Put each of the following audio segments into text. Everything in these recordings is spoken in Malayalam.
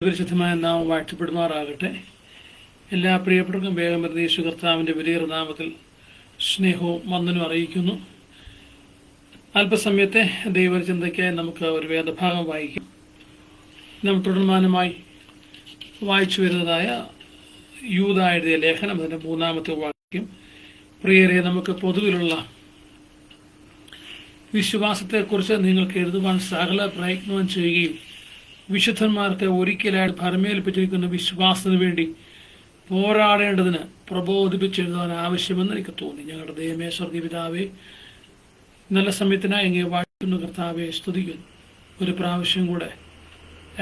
പരിശുദ്ധമായ നാമം വാഴ്ത്തപ്പെടുമാറാകട്ടെ. എല്ലാ പ്രിയപ്പെട്ടവർക്കും വേഗം വരുന്ന യേശു കർത്താവിൻ്റെ വലിയ നാമത്തിൽ സ്നേഹവും വന്ദനവും അറിയിക്കുന്നു. അല്പസമയത്തെ ദൈവചിന്തയ്ക്കായി നമുക്ക് ഒരു വേദഭാഗം വായിക്കും. നാം തുടർമാനമായി വായിച്ചു വരുന്നതായ യൂദാ എഴുതിയ ലേഖനം, അതിൻ്റെ 3-ാമത്തെ വാക്യം. പ്രിയരെ, നമുക്ക് പൊതുവിലുള്ള വിശ്വാസത്തെക്കുറിച്ച് നിങ്ങൾക്ക് എഴുതുവാൻ സകല പ്രയത്നവും ചെയ്യുകയും വിശുദ്ധന്മാർക്ക് ഒരിക്കലായിട്ട് ഭരമേൽപ്പിച്ചിരിക്കുന്ന വിശ്വാസത്തിന് വേണ്ടി പോരാടേണ്ടതിന് പ്രബോധിപ്പിച്ചെഴുതാൻ ആവശ്യമെന്ന് എനിക്ക് തോന്നി. ഞങ്ങളുടെ ദൈവമേ, സ്വർഗീയ പിതാവേ, നല്ല സമയത്തിനായി എങ്ങനെ വാഴ്ത്തുന്ന കർത്താവെ സ്തുതിക്കുന്നു. ഒരു പ്രാവശ്യം കൂടെ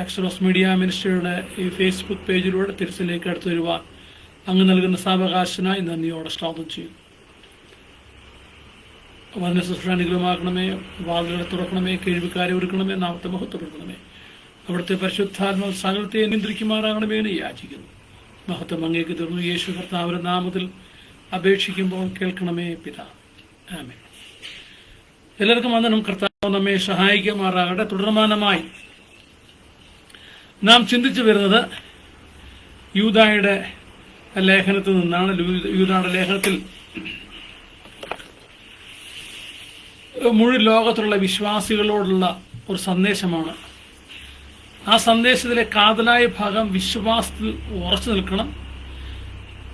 എക്സോഡസ് മീഡിയ മിനിസ്ട്രിയുടെ ഈ ഫേസ്ബുക്ക് പേജിലൂടെ തിരുച്ചിലേക്ക് അടുത്ത് വരുവാൻ അങ്ങ് നൽകുന്ന സാവകാശനായി നന്ദിയോടെ സ്തോത്രം ചെയ്യുന്നു. വചന ശുശ്രൂഷ അനുകൂലമാക്കണമേ, വാതിലുകളെ തുറക്കണമേ, കേൾവിക്കാരെ ഒരുക്കണമേ, നാമത്തെ മഹത്വപ്പെടുത്തണമേ. അവിടുത്തെ പരിശുദ്ധാത്മാവ് സകലത്തെ നിയന്ത്രിക്കുമാറാകണമേ എന്ന് യാചിക്കുന്നു. മഹത്വം അങ്ങേക്ക് തീർന്നു. യേശു കർത്താവിന്റെ നാമത്തിൽ അപേക്ഷിക്കുമ്പോൾ കേൾക്കണമേ പിതാ. ആമേൻ. എല്ലാവർക്കും വന്ദനം. കർത്താവ് നമ്മെ സഹായിക്കുമാറാകട്ടെ. തുടർമാനമായി നാം ചിന്തിച്ചു വരുന്നത് യൂദായുടെ ലേഖനത്തിൽ നിന്നാണ്. യൂദായുടെ ലേഖനത്തിൽ മുഴുവൻ ലോകത്തുള്ള വിശ്വാസികളോടുള്ള ഒരു സന്ദേശമാണ്. ആ സന്ദേശത്തിലെ കാതലായ ഭാഗം വിശ്വാസത്തിൽ ഉറച്ചു നിൽക്കണം,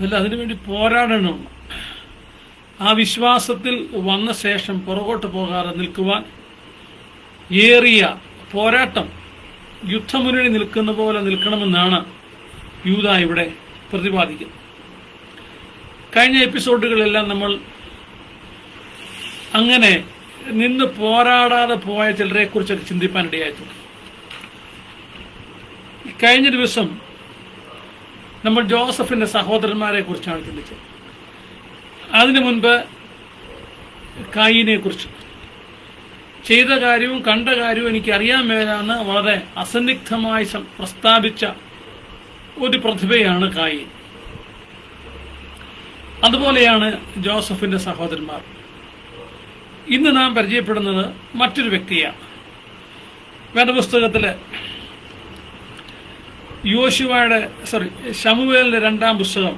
അല്ല അതിനുവേണ്ടി പോരാടണം. ആ വിശ്വാസത്തിൽ വന്ന ശേഷം പുറകോട്ട് പോകാതെ നിൽക്കുവാൻ ഏറിയ പോരാട്ടം യുദ്ധമുന്നണി നിൽക്കുന്ന പോലെ നിൽക്കണമെന്നാണ് യൂദാ ഇവിടെ പ്രതിപാദിക്കുന്നത്. കഴിഞ്ഞ എപ്പിസോഡുകളെല്ലാം നമ്മൾ അങ്ങനെ നിന്ന് പോരാടാതെ പോയ ചിലരെ കുറിച്ചൊക്കെ ചിന്തിപ്പാനിടയായിട്ടുണ്ട്. കഴിഞ്ഞ ദിവസം നമ്മൾ ജോസഫിന്റെ സഹോദരന്മാരെ കുറിച്ചാണ് ചിന്തിച്ചത്. അതിനു മുൻപ് കായീനെ കുറിച്ച്. ചെയ്ത കാര്യവും കണ്ട കാര്യവും എനിക്കറിയാൻ മേലാന്ന് വളരെ അസന്നിഗ്ധമായി പ്രസ്താവിച്ച ഒരു പ്രതിഭയാണ് കായീൻ. അതുപോലെയാണ് ജോസഫിന്റെ സഹോദരന്മാർ. ഇന്ന് നാം പരിചയപ്പെടുന്നത് മറ്റൊരു വ്യക്തിയാണ്. വേദപുസ്തകത്തില് ശമൂവേലിന്റെ 2-ാം പുസ്തകം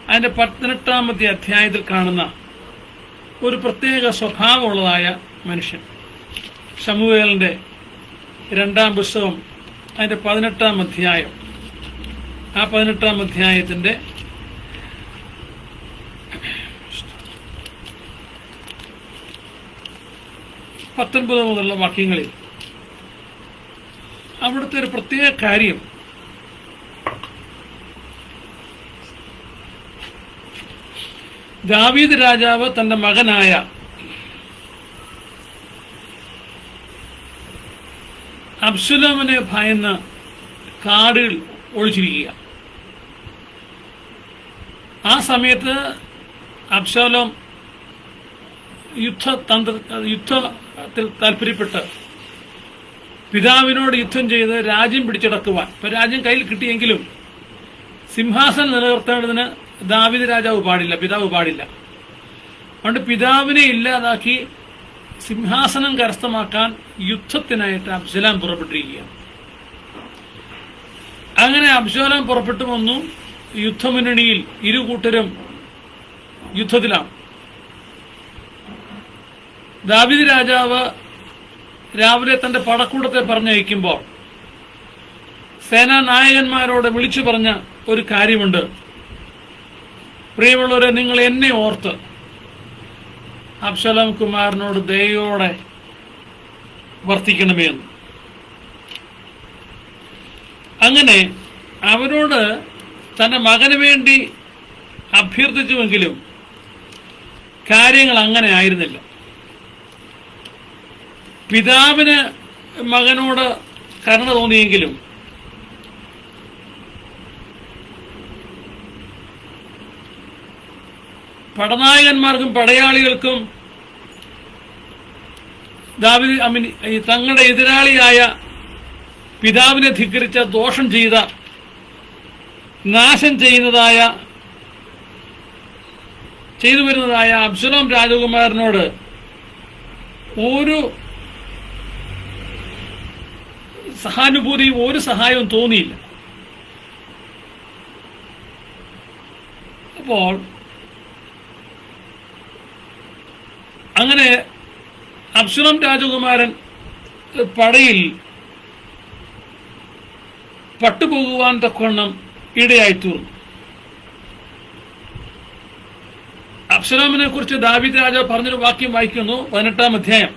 അതിന്റെ 18-ാമത്തെ അധ്യായത്തിൽ കാണുന്ന ഒരു പ്രത്യേക സ്വഭാവമുള്ളതായ മനുഷ്യൻ. ശമൂവേലിന്റെ 2-ാം പുസ്തകം അതിന്റെ 18-ാം അധ്യായം. ആ 18-ാം അധ്യായത്തിന്റെ 19 മുതലുള്ള വാക്യങ്ങളിൽ അവിടുത്തെ ഒരു പ്രത്യേക കാര്യം ദാവീദ് രാജാവ് തന്റെ മകനായ അബ്ശലോമിനെ ഭയന്ന് കാടുകൾ ഒളിച്ചിരിക്കുക. ആ സമയത്ത് അബ്ശലോം യുദ്ധത്തിൽ താല്പര്യപ്പെട്ട് പിതാവിനോട് യുദ്ധം ചെയ്ത് രാജ്യം പിടിച്ചടക്കുവാൻ, ഇപ്പൊ രാജ്യം കയ്യിൽ കിട്ടിയെങ്കിലും സിംഹാസനം നിലനിർത്തേണ്ടതിന് ദാവീദ് രാജാവ് പാടില്ല, പിതാവ് പാടില്ല. അതുകൊണ്ട് പിതാവിനെ ഇല്ലാതാക്കി സിംഹാസനം കരസ്ഥമാക്കാൻ യുദ്ധത്തിനായിട്ട് അബ്ശലോം പുറപ്പെട്ടിരിക്കുകയാണ്. അങ്ങനെ അബ്ശലോം പുറപ്പെട്ടു വന്നു. യുദ്ധമുന്നണിയിൽ ഇരു കൂട്ടരും യുദ്ധത്തിലാണ്. ദാവീദ് രാജാവ് രാവിലെ തന്റെ പടക്കൂട്ടത്തെ പറഞ്ഞയക്കുമ്പോൾ സേനാനായകന്മാരോട് വിളിച്ചു പറഞ്ഞ ഒരു കാര്യമുണ്ട്. പ്രിയമുള്ളവരെ, നിങ്ങൾ എന്നെ ഓർത്ത് അബ്ശലോം കുമാരനോട് ദയയോടെ വർത്തിക്കണമേ എന്ന്. അങ്ങനെ അവരോട് തന്റെ മകന് വേണ്ടി അഭ്യർത്ഥിച്ചുവെങ്കിലും കാര്യങ്ങൾ അങ്ങനെ ആയിരുന്നില്ല. പിതാവിന് മകനോട് കരുണ തോന്നിയെങ്കിലും പടനായകന്മാർക്കും പടയാളികൾക്കും തങ്ങളുടെ എതിരാളിയായ പിതാവിനെ ധിക്കരിച്ച, ദോഷം ചെയ്ത, നാശം ചെയ്തു വരുന്നതായ അബ്ശലോം രാജകുമാരനോട് ഒരു സഹാനുഭൂതിയും ഒരു സഹായവും തോന്നിയില്ല. അപ്പോൾ അങ്ങനെ അബ്ശലോം രാജകുമാരൻ പടയിൽ പട്ടുപോകുവാൻ തക്കവണ്ണം ഇടയായിത്തീർന്നു. അബ്ശലോമിനെ കുറിച്ച് ദാവീദ് രാജാവ് പറഞ്ഞൊരു വാക്യം വായിക്കുന്നു. 18-ാം അധ്യായം,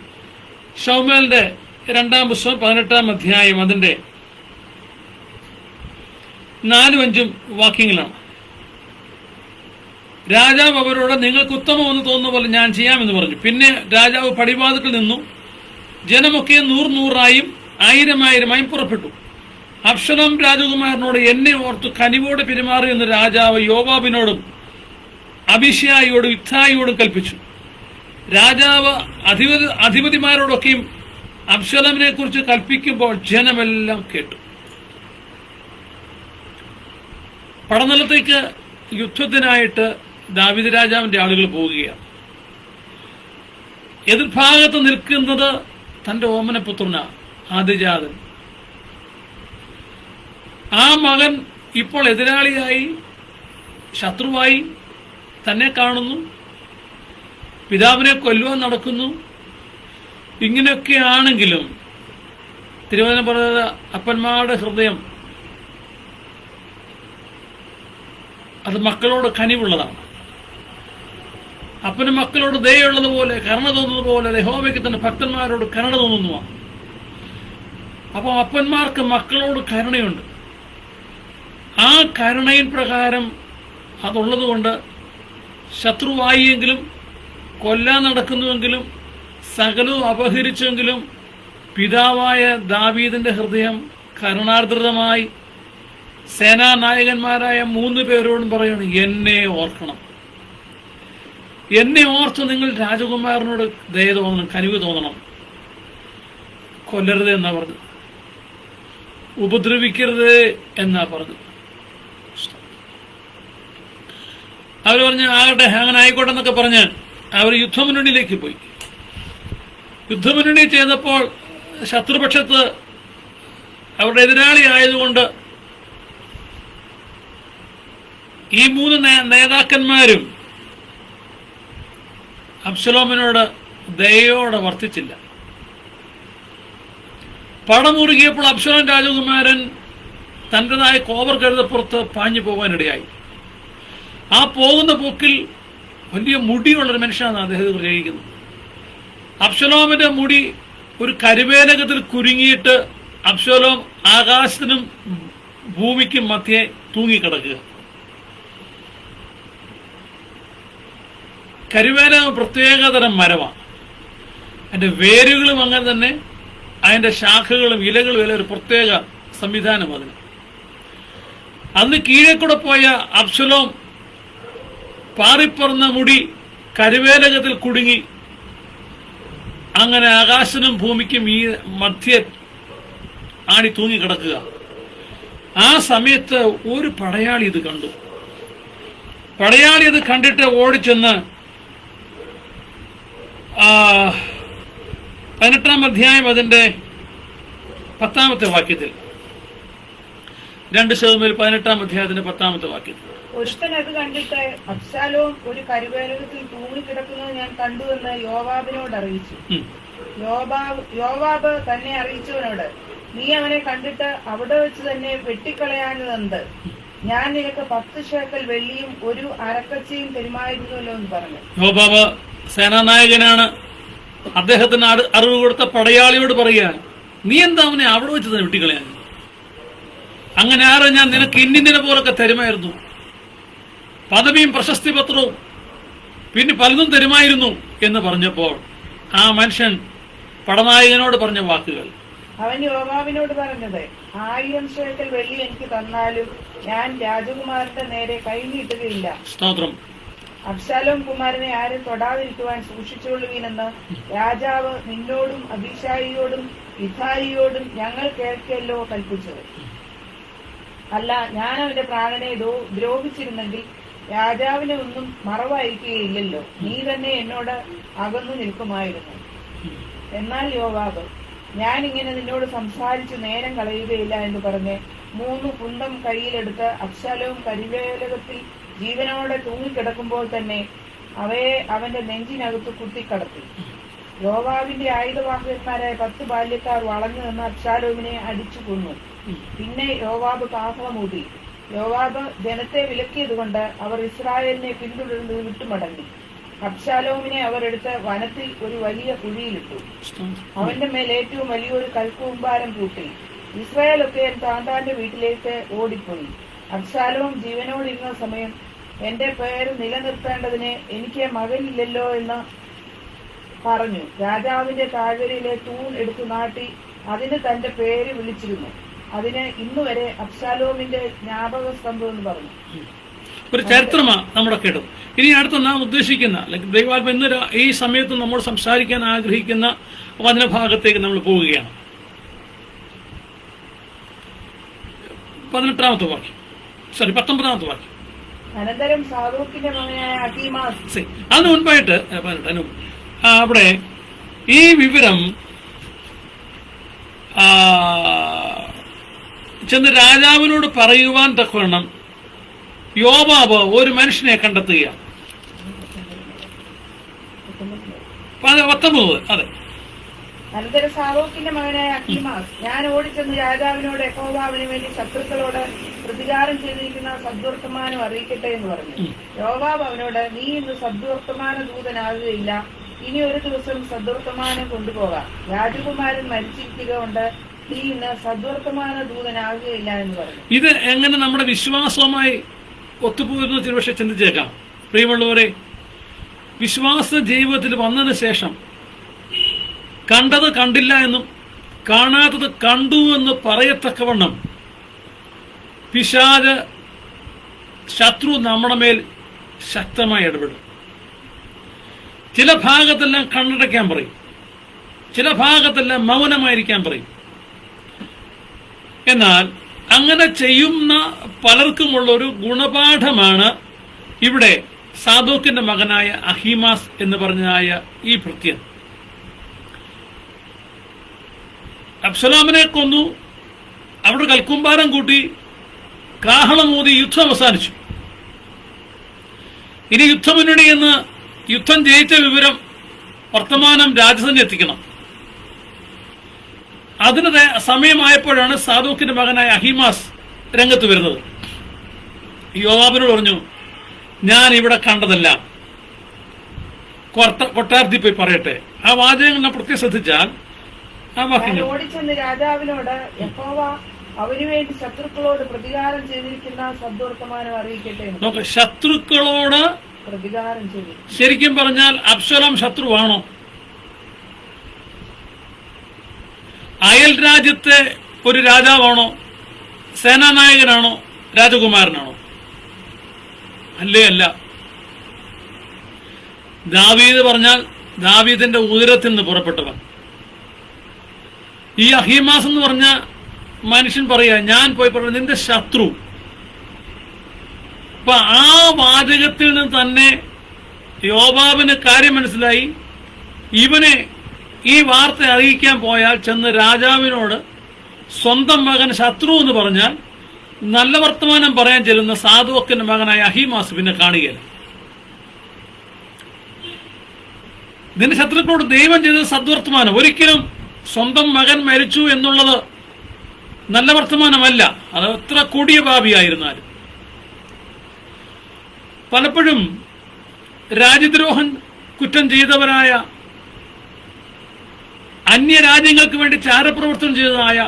ശമൂവേലിന്റെ 2-ാം പുസ്തകം 18-ാം അധ്യായം, അതിന്റെ 4-5 വാക്യങ്ങളാണ്. രാജാവ് അവരോട്, നിങ്ങൾക്ക് ഉത്തമമെന്ന് തോന്നുന്ന പോലെ ഞാൻ ചെയ്യാമെന്ന് പറഞ്ഞു. പിന്നെ രാജാവ് പടിവാതിൽക്കൽ നിന്നു. ജനമൊക്കെ 100-100ആയും 1000-1000ആയും പുറപ്പെട്ടു. അബ്ശലോം രാജകുമാരനോട്, എന്നെ ഓർത്ത് കനിവോടെ പെരുമാറിയെന്ന് രാജാവ് യോവാബിനോടും അബീശായിയോടും ഇത്ഥായിയോടും കൽപ്പിച്ചു. രാജാവ് അധിപതിമാരോടൊക്കെയും അബ്ശലോമിനെ കുറിച്ച് കൽപ്പിക്കുമ്പോൾ ജനമെല്ലാം കേട്ടു. പടനിലത്തേക്ക് യുദ്ധത്തിനായിട്ട് ദാവീദ് രാജാവിന്റെ ആളുകൾ പോവുകയാണ്. എതിർഭാഗത്ത് നിൽക്കുന്നത് തന്റെ ഓമനപുത്രനാണ്, ആദിജാതൻ. ആ മകൻ ഇപ്പോൾ എതിരാളിയായി, ശത്രുവായി തന്നെ കാണുന്നു. പിതാവിനെ കൊല്ലുവാൻ നടക്കുന്നു. ഇങ്ങനെയൊക്കെയാണെങ്കിലും തിരുവചനം പറഞ്ഞത്, അപ്പന്മാരുടെ ഹൃദയം അത് മക്കളോട് കനിവുള്ളതാണ്. അപ്പന് മക്കളോട് ദയുള്ളതുപോലെ, കരുണ തോന്നുന്നതുപോലെ യഹോവയ്ക്ക് തന്റെ ഭക്തന്മാരോട് കരുണ തോന്നുന്നതാണ്. അപ്പോൾ അപ്പന്മാർക്ക് മക്കളോട് കരുണയുണ്ട്. ആ കരുണയിൻ പ്രകാരം അതുള്ളതുകൊണ്ട് ശത്രുവായെങ്കിലും, കൊല്ലാൻ നടക്കുന്നുവെങ്കിലും, സകലവും അപഹരിച്ചെങ്കിലും പിതാവായ ദാവീദിന്റെ ഹൃദയം കരുണാർദ്രതമായി സേനാനായകന്മാരായ 3 പേരോടും പറയണം, എന്നെ ഓർക്കണം. എന്നെ ഓർത്ത് നിങ്ങൾ രാജകുമാരനോട് ദയ തോന്നണം, കനിവ് തോന്നണം. കൊല്ലരുത് എന്നാ പറഞ്ഞു, ഉപദ്രവിക്കരുത് എന്നാ പറഞ്ഞു. അവർ പറഞ്ഞ് ആകട്ടെ, അങ്ങനെ ആയിക്കോട്ടെ എന്നൊക്കെ പറഞ്ഞ് അവർ യുദ്ധമുന്നണിയിലേക്ക് പോയി. യുദ്ധമുന്നണി ചെയ്തപ്പോൾ ശത്രുപക്ഷത്ത് അവരുടെ എതിരാളി ആയതുകൊണ്ട് ഈ 3 നേതാക്കന്മാരും അബ്ശലോമിനോട് ദയയോടെ വർത്തിച്ചില്ല. പടമുറുകിയപ്പോൾ അബ്ശലോം രാജകുമാരൻ തൻ്റെതായ കോവർ കഴുതപ്പുറത്ത് പാഞ്ഞു പോകാനിടയായി. ആ പോകുന്ന പോക്കിൽ വലിയ മുടിയുള്ളൊരു മനുഷ്യനാണ് അദ്ദേഹം ജയിക്കുന്നത്. അബ്ശലോമിന്റെ മുടി ഒരു കരുവേലകത്തിൽ കുരുങ്ങിയിട്ട് അബ്ശലോം ആകാശത്തിനും ഭൂമിക്കും മധ്യേ തൂങ്ങിക്കിടക്കുക. കരുവേലകം പ്രത്യേകതരം മരമാണ്. അതിന്റെ വേരുകളും അങ്ങനെ തന്നെ, അതിന്റെ ശാഖകളും ഇലകളും എല്ലാം ഒരു പ്രത്യേക സംവിധാനം അതിന്. അന്ന് കീഴേക്കൂടെ പോയ അബ്ശലോം പാറിപ്പറന്ന മുടി കരുവേലകത്തിൽ കുടുങ്ങി അങ്ങനെ ആകാശനും ഭൂമിക്കും ഈ മധ്യ ആണി തൂങ്ങിക്കിടക്കുക. ആ സമയത്ത് ഒരു പടയാളി ഇത് കണ്ടു. പടയാളി ഇത് കണ്ടിട്ട് ഓടിച്ചെന്ന് 18-ാം അധ്യായം അതിന്റെ 10-ാമത്തെ വാക്യത്തിൽ, 2 ശമൂവേൽ 18-ാം അധ്യായത്തിന്റെ 10-ാമത്തെ വാക്യത്തിൽ, ഒരുത്തൻ അത് കണ്ടിട്ട് അബ്ശാലോം ഒരു കരുവേലകത്തിൽ തൂങ്ങിക്കിടക്കുന്നത് ഞാൻ കണ്ടുവെന്ന് യോവാബിനോട് അറിയിച്ചു. യോവാബ് തന്നെ അറിയിച്ചവനോട്, നീ അവനെ കണ്ടിട്ട് അവിടെ വെച്ച് തന്നെ വെട്ടിക്കളയാനതെന്ത്? ഞാൻ നിനക്ക് 10 ശേക്കൽ വെള്ളിയും 1 അരക്കച്ചയും തരുമായിരുന്നല്ലോ എന്ന് പറഞ്ഞു. യോവാബ് സേനാനായകനാണ്. അദ്ദേഹത്തിന് അറിവ് കൊടുത്ത പടയാളിയോട് പറയുക, നീ എന്താ അവനെ അവിടെ വെച്ച് തന്നെ വെട്ടിക്കളയാൻ? അങ്ങനെ ആരെ ഞാൻ നിനക്ക് ഇന്നിനെ പോലൊക്കെ തരുമായിരുന്നു, പദവിയും പ്രശസ്തി പത്രവും പിന്നെ പലതും തരുമായിരുന്നു എന്ന് പറഞ്ഞപ്പോൾ ആ മനുഷ്യൻ പടനായകനോട് പറഞ്ഞ വാക്കുകൾ. അവൻ യോവാബിനോട് പറഞ്ഞത്, 1000 ശേക്കൽ വെള്ളി എനിക്ക് തന്നാലും ഞാൻ രാജകുമാരന്റെ നേരെ കൈ നീട്ടുകയില്ല. സ്തോത്രം. അബ്ശാലോം കുമാരനെ ആരും തൊടാതിരിക്കുവാൻ സൂക്ഷിച്ചുകൊള്ളുവീനെന്ന് രാജാവ് നിന്നോടും അബീശായിയോടും ഇത്ഥായിയോടും ഞങ്ങൾ കേൾക്കല്ലോ കൽപ്പിച്ചത്. അല്ല, ഞാൻ അവന്റെ പ്രാണനെ ദ്രോഹിച്ചിരുന്നെങ്കിൽ രാജാവിനെ ഒന്നും മറവായിരിക്കുകയില്ലല്ലോ. നീ തന്നെ എന്നോട് അകന്നു നിൽക്കുമായിരുന്നു. എന്നാൽ യോവാബ്, ഞാൻ ഇങ്ങനെ നിന്നോട് സംസാരിച്ച് നേരം കളയുകയില്ല എന്ന് പറഞ്ഞ് 3 കുന്തം കയ്യിലെടുത്ത് അബ്ശാലോം കരിവേലകത്തിൽ ജീവനോടെ തൂങ്ങിക്കിടക്കുമ്പോൾ തന്നെ അവയെ അവന്റെ നെഞ്ചിനകത്ത് കുത്തിക്കടത്തി. യോവാബിന്റെ ആയുധവാഹകന്മാരായ 10 ബാല്യക്കാർ വളഞ്ഞു നിന്ന് അബ്ശാലോമിനെ അടിച്ചു കൊന്നു. പിന്നെ യോവാബ് കാഹളമൂതി. യോവാബ് ജനത്തെ വിലക്കിയതുകൊണ്ട് അവർ ഇസ്രായേലിനെ പിന്തുടർന്ന് വിട്ടുമടങ്ങി. അബ്ശാലോമിനെ അവർ എടുത്ത് വനത്തിൽ ഒരു വലിയ കുഴിയിലിട്ടു. അവന്റെ മേൽ ഏറ്റവും വലിയൊരു കൽക്കൂമ്പാരം കൂട്ടി. ഇസ്രായേലൊക്കെ താന്താന്റെ വീട്ടിലേക്ക് ഓടിപ്പോയി. അബ്ശാലോം ജീവനോടിരുന്ന സമയം എന്റെ പേര് നിലനിർത്തേണ്ടതിന് എനിക്ക് മകനില്ലല്ലോ എന്ന് പറഞ്ഞു. രാജാവിന്റെ താഴ്വരയിലെ തൂൺ എടുത്തു നാട്ടി അതിന് തന്റെ പേര് വിളിച്ചിരുന്നു. അതിന് ഇന്നുവരെ അബ്ശാലോമിന്റെ ജ്ഞാപക സ്തംഭം എന്ന് പറഞ്ഞു. ഒരു ചരിത്രമാണ് നമ്മുടെ കേട്ടത്. ഇനി അടുത്ത നാം ഉദ്ദേശിക്കുന്ന ദൈവാത്മ ഇന്ന് ഈ സമയത്ത് നമ്മൾ സംസാരിക്കാൻ ആഗ്രഹിക്കുന്ന വചനഭാഗത്തേക്ക് നമ്മൾ പോവുകയാണ്. 19-ാമത്തെ വാക്യം. അനന്തരം സാദോക്കിന്റെ മകനായ അഹീമാസ്. അതിന് മുൻപായിട്ട് അവിടെ ഈ വിവരം ചെന്ന് രാജാവിനോട് പറയുവാൻ തക്കവണ്ണം യോവാബ് ഒരു മനുഷ്യനെ കണ്ടെത്തുകയാണ്. 19. അതെ. അനന്തരം സാദോക്കിന്റെ മകനായ അഹീമാസ് ഞാൻ ഓടിച്ചെന്ന് രാജാവിനോട് യഹോവാവിന് വേണ്ടി ശത്രുക്കളോട് പ്രതികാരം ചെയ്തിരിക്കുന്ന സദ്വർത്തമാനം അറിയിക്കട്ടെ എന്ന് പറഞ്ഞു. യോവാബ് അവനോട്, നീ ഇന്ന് സദ്വർത്തമാന ദൂതനാകുകയില്ല, ഇനി ഒരു ദിവസം സദ്വർത്തമാനം കൊണ്ടുപോകാം. രാജകുമാരൻ മരിച്ചിരിക്കുക കൊണ്ട് നീ ഇന്ന് സദ്വർത്തമാന ദൂതനാകുകയില്ല എന്ന് പറഞ്ഞു. ഇത് എങ്ങനെ നമ്മുടെ വിശ്വാസവുമായി ഒത്തുപോകുന്ന ചിലപക്ഷെ ചിന്തിച്ചേക്കാം. പ്രിയമുള്ളവരെ, വിശ്വാസ ജീവിതത്തിൽ വന്നതിന് ശേഷം കണ്ടത് കണ്ടില്ല എന്നും കാണാത്തത് കണ്ടു എന്ന് പറയത്തക്കവണ്ണം പിശാച് ശത്രു നമ്മുടെ മേൽ ശക്തമായി ഇടപെടും. ചില ഭാഗത്തെല്ലാം കണ്ണടയ്ക്കാൻ പറയും, ചില ഭാഗത്തെല്ലാം മൗനമായിരിക്കാൻ പറയും. എന്നാൽ അങ്ങനെ ചെയ്യുന്ന പലർക്കുമുള്ള ഒരു ഗുണപാഠമാണ് ഇവിടെ സാദോക്കിന്റെ മകനായ അഹീമാസ് എന്ന് പറഞ്ഞായ ഈ ഭൃത്യൻ. അബ്ശലോമിനെ കൊന്നു, അവിടെ കൽക്കുമ്പാരം കൂട്ടി, കാഹളമൂതി യുദ്ധം അവസാനിച്ചു. ഇനി യുദ്ധമുന്നണി എന്ന് യുദ്ധം ജയിച്ച വിവരം വർത്തമാനം രാജസഭയിൽ എത്തിക്കണം. അതിന് സമയമായപ്പോഴാണ് സാദോക്കിന്റെ മകനായ അഹീമാസ് രംഗത്ത് വരുന്നത്. യോവാബിനോട് പറഞ്ഞു, ഞാൻ ഇവിടെ കണ്ടതല്ല, കൊട്ടാരത്തിൽ പോയി പറയട്ടെ. ആ വാചകങ്ങൾ പ്രത്യേകം ശ്രദ്ധിച്ചാൽ ആ വാക്യങ്ങൾ ഓടിച്ചെന്ന് രാജാവിനോട് യഹോവ അവന് വേണ്ടി ശത്രുക്കളോട് പ്രതികാരം ചെയ്തിരിക്കുന്ന സദ്വർത്തമാനം അറിയിക്കട്ടെ. നോക്ക്, ശത്രുക്കളോട് പ്രതികാരം ചെയ്തു. ശരിക്കും പറഞ്ഞാൽ അബ്ശലോം ശത്രുവാണോ? അയൽ രാജ്യത്തെ ഒരു രാജാവാണോ? സേനാനായകനാണോ? രാജകുമാരനാണോ? അല്ലേ അല്ല. ദാവീദ് പറഞ്ഞാൽ ദാവീദിന്റെ ഉദരത്തിൽ നിന്ന് പുറപ്പെട്ടവൻ. ഈ അഹീമാസ് എന്ന് പറഞ്ഞ മനുഷ്യൻ പറയാ, ഞാൻ പോയി പറഞ്ഞു നിന്റെ ശത്രു. അപ്പൊ ആ വാചകത്തിൽ നിന്ന് തന്നെ യോവാബിന് കാര്യം മനസ്സിലായി. ഇവനെ ഈ വാർത്ത അറിയിക്കാൻ പോയാൽ ചെന്ന് രാജാവിനോട് സ്വന്തം മകൻ ശത്രു എന്ന് പറഞ്ഞാൽ നല്ല വർത്തമാനം പറയാൻ ചെല്ലുന്ന സാദോക്കിന്റെ മകനായ അഹീമാസ് പിന്നെ കാണുകയില്ല. നിന്റെ ശത്രുക്കളോട് ദൈവം ചെയ്തത് സദ്വർത്തമാനം. ഒരിക്കലും സ്വന്തം മകൻ മരിച്ചു എന്നുള്ളത് നല്ല വർത്തമാനമല്ല. അത് എത്ര കൊടിയ പാപിയായിരുന്നാലും. പലപ്പോഴും രാജ്യദ്രോഹം കുറ്റം ചെയ്തവരായ, അന്യരാജ്യങ്ങൾക്ക് വേണ്ടി ചാരപ്രവർത്തനം ചെയ്തതായ,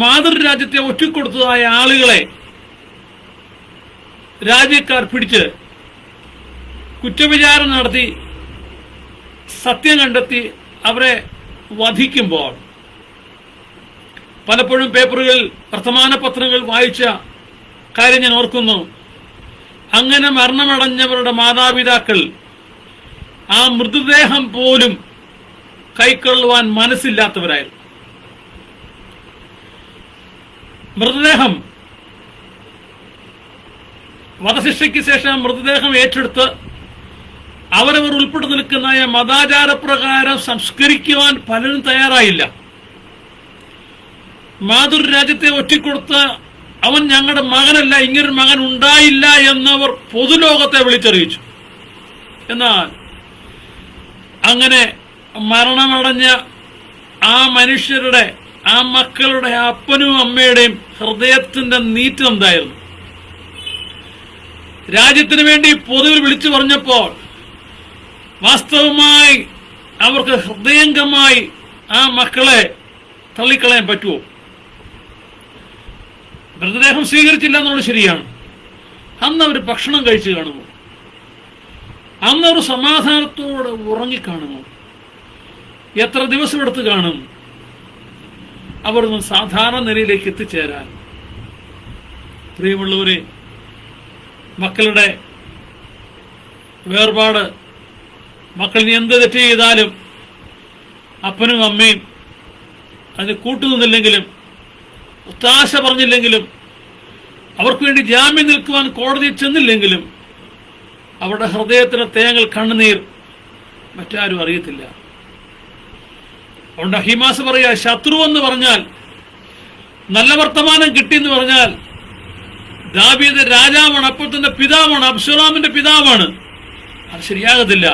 മാതൃരാജ്യത്തെ ഒറ്റിക്കൊടുത്തതായ ആളുകളെ രാജ്യക്കാർ പിടിച്ച് കുറ്റവിചാരണ നടത്തി സത്യം കണ്ടെത്തി അവരെ വധിക്കുമ്പോൾ പലപ്പോഴും പേപ്പറുകൾ, വർത്തമാന പത്രങ്ങൾ വായിച്ച കാര്യം ഞാൻ ഓർക്കുന്നു. അങ്ങനെ മരണമടഞ്ഞവരുടെ മാതാപിതാക്കൾ ആ മൃതദേഹം പോലും കൈക്കൊള്ളുവാൻ മനസ്സില്ലാത്തവരായിരുന്നു. മൃതദേഹം വധശിക്ഷയ്ക്ക് ശേഷം മൃതദേഹം ഏറ്റെടുത്ത് അവരവർ ഉൾപ്പെട്ടു നിൽക്കുന്ന മതാചാരപ്രകാരം സംസ്കരിക്കുവാൻ പലരും തയ്യാറായില്ല. മാതൃരാജ്യത്തെ ഒറ്റിക്കൊടുത്ത അവൻ ഞങ്ങളുടെ മകനല്ല, ഇങ്ങനൊരു മകൻ ഉണ്ടായില്ല എന്നവർ പൊതുലോകത്തെ വിളിച്ചറിയിച്ചു. എന്നാൽ അങ്ങനെ മരണമടഞ്ഞ ആ മനുഷ്യരുടെ, ആ മക്കളുടെ അപ്പനും അമ്മയുടെയും ഹൃദയത്തിന്റെ നീറ്റം എന്തായിരുന്നു? രാജ്യത്തിന് വേണ്ടി പൊതുവിൽ വിളിച്ചു പറഞ്ഞപ്പോൾ വാസ്തവമായി അവർക്ക് ഹൃദയംഗമായി ആ മക്കളെ തള്ളിക്കളയാൻ പറ്റുമോ? മൃതദേഹം സ്വീകരിച്ചില്ല എന്നുള്ളത് ശരിയാണ്. അന്ന് അവർ ഭക്ഷണം കഴിച്ചു കാണുമോ? അന്നവർ സമാധാനത്തോടെ ഉറങ്ങിക്കാണുമോ? എത്ര ദിവസം എടുത്ത് കാണും അവർ സാധാരണ നിലയിലേക്ക് എത്തിച്ചേരാൻ? പ്രിയമുള്ളവരെ, മക്കളുടെ വേർപാട്, മക്കൾ ഇനി എന്ത് തെറ്റ് ചെയ്താലും അപ്പനും അമ്മയും അതിന് കൂട്ടുനിന്നില്ലെങ്കിലും ഒത്താശ പറഞ്ഞില്ലെങ്കിലും അവർക്ക് വേണ്ടി ജാമ്യം നിൽക്കുവാൻ കോടതിയിൽ ചെന്നില്ലെങ്കിലും അവരുടെ ഹൃദയത്തിന് തേങ്ങൽ കണ്ണുനീർ മറ്റാരും അറിയത്തില്ല. അതുകൊണ്ട് അഹിമാസ് പറയാ, ശത്രു എന്ന് പറഞ്ഞാൽ, നല്ല വർത്തമാനം കിട്ടിയെന്ന് പറഞ്ഞാൽ ദാവീദ് രാജാവാണ്, അപ്പോൾ തന്നെ പിതാവാണ്, അബ്ശലോമിന്റെ പിതാവാണ്, അത് ശരിയാകത്തില്ല.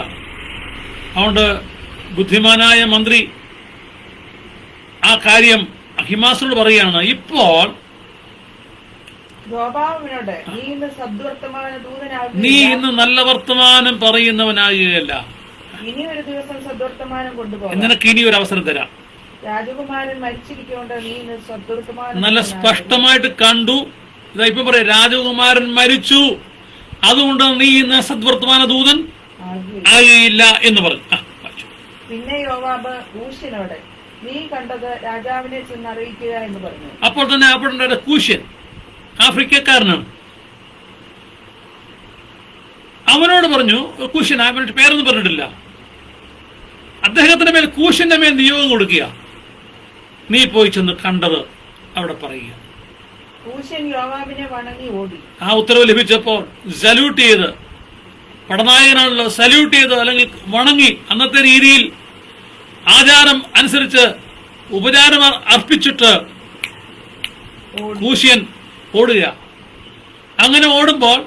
അതുകൊണ്ട് ബുദ്ധിമാനായ മന്ത്രി ആ കാര്യം അഹിമാസിനോട് പറയാണ്, ഇപ്പോൾ നീ ഇന്ന് നല്ല വർത്തമാനം പറയുന്നവനാകുകയല്ല, ഇനി ഒരു ദിവസം സദ്വർത്തമാനം കൊണ്ടുപോകാം, നിനക്ക് ഇനി ഒരു അവസരം തരാം. രാജകുമാരൻ മരിച്ചിരിക്കൊണ്ട് നീ ഇന്ന് സദ്വർത്തമാനം നല്ല സ്പഷ്ടമായിട്ട് കണ്ടു. ഇതാ ഇപ്പൊ പറയാം, രാജകുമാരൻ മരിച്ചു, അതുകൊണ്ട് നീ ഇന്ന് സദ്വർത്തമാന ദൂതൻ ആകുകയില്ല എന്ന് പറഞ്ഞു. പിന്നെ യോവാബ് കൂശ്യനോട്, നീ കണ്ടത് രാജാവിനെ ചെന്ന് അറിയിക്കുക എന്ന് പറഞ്ഞു. അപ്പോൾ തന്നെ അവിടെ കൂശ്യൻ ആഫ്രിക്കക്കാരനാണ്. അവനോട് പറഞ്ഞു, കൂശ്യൻ, അവന്റെ പേരൊന്നും പറഞ്ഞിട്ടില്ല, അദ്ദേഹത്തിന്റെ മേൽ, കൂശ്യന്റെ മേൽ നിയോഗം കൊടുക്കുക, നീ പോയി ചെന്ന് കണ്ടത് അവിടെ പറയുക. കൂശ്യൻ യോവാബിനെ വണങ്ങി ഓടി. ആ ഉത്തരവ് ലഭിച്ചപ്പോൾ സല്യൂട്ട് ചെയ്ത്, പടനായകനാണല്ലോ, സല്യൂട്ട് ചെയ്ത് അല്ലെങ്കിൽ വണങ്ങി, അന്നത്തെ രീതിയിൽ ആചാരം അനുസരിച്ച് ഉപചാരം അർപ്പിച്ചിട്ട് കൂശ്യൻ ഓടുക. അങ്ങനെ ഓടുമ്പോൾ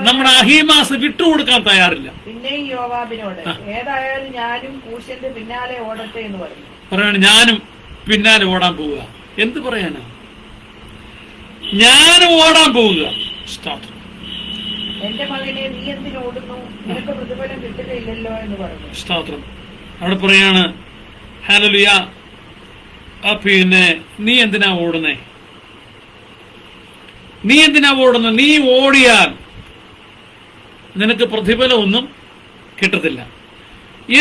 നമ്മുടെ അഹീമാസ് വിട്ടുകൊടുക്കാൻ തയ്യാറില്ല. പിന്നെയും യോവാബിനോട്, ഏതായാലും ഞാനും കൂശ്യന്റെ പിന്നാലെ ഓടട്ടെ എന്ന് പറഞ്ഞു. പറയാണ്, ഞാനും പിന്നാലെ ഓടാൻ പോവുക. എന്ത് പറയാനാ? ഞാനും ഓടാൻ പോവുക. എന്റെ മകനെ, നീ എന്തിനു ഓടുന്നു? നിനക്ക് പ്രതിഫലം കിട്ടുകയില്ലല്ലോ എന്ന് പറഞ്ഞു. സ്തോത്രം. അവിടെ പറയാണ്, ഹല്ലേലൂയ, പിന്നെ നീ എന്തിനാ ഓടുന്നേ? നീ എന്തിനാ ഓടുന്നു? നീ ഓടിയാൽ നിനക്ക് പ്രതിഫലമൊന്നും കിട്ടത്തില്ല.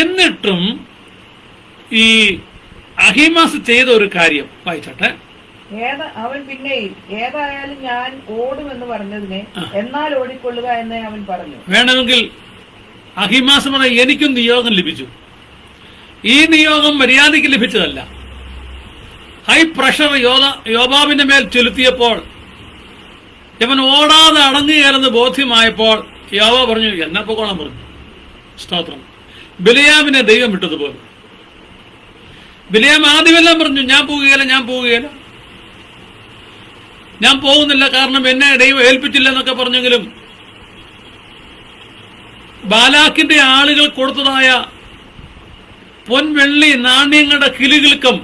എന്നിട്ടും ഈ അഹിമാസ് ചെയ്ത ഒരു കാര്യം വായിച്ചോട്ടെ. അവൻ പിന്നെയും, ഏതായാലും ഞാൻ ഓടുമെന്ന് പറഞ്ഞതിനെ എന്നാൽ ഓടിക്കൊള്ളുക എന്ന് അവൻ പറഞ്ഞു. വേണമെങ്കിൽ അഹിമാസ് പറഞ്ഞ, എനിക്കും നിയോഗം ലഭിച്ചു. ഈ നിയോഗം മര്യാദയ്ക്ക് ലഭിച്ചതല്ല. ഹൈ പ്രഷർ യോവാബിന്റെ മേൽ ചെലുത്തിയപ്പോൾ ഇവൻ ഓടാതെ അടങ്ങുകയല്ലെന്ന് ബോധ്യമായപ്പോൾ യോവാ പറഞ്ഞു, എന്നെ പോകോളാൻ പറഞ്ഞു. സ്തോത്രം. ബിലയാമിനെ ദൈവം വിട്ടതുപോലെ. ബിലയാം ആദ്യമെല്ലാം പറഞ്ഞു, ഞാൻ പോവുകയില്ല, ഞാൻ പോകുന്നില്ല, കാരണം എന്നെ ദൈവം ഏൽപ്പിച്ചില്ല എന്നൊക്കെ പറഞ്ഞെങ്കിലും ബാലാക്കിന്റെ ആളുകൾ കൊടുത്തതായ പൊൻവെള്ളി നാണ്യങ്ങളുടെ കിലുകിലുക്കം,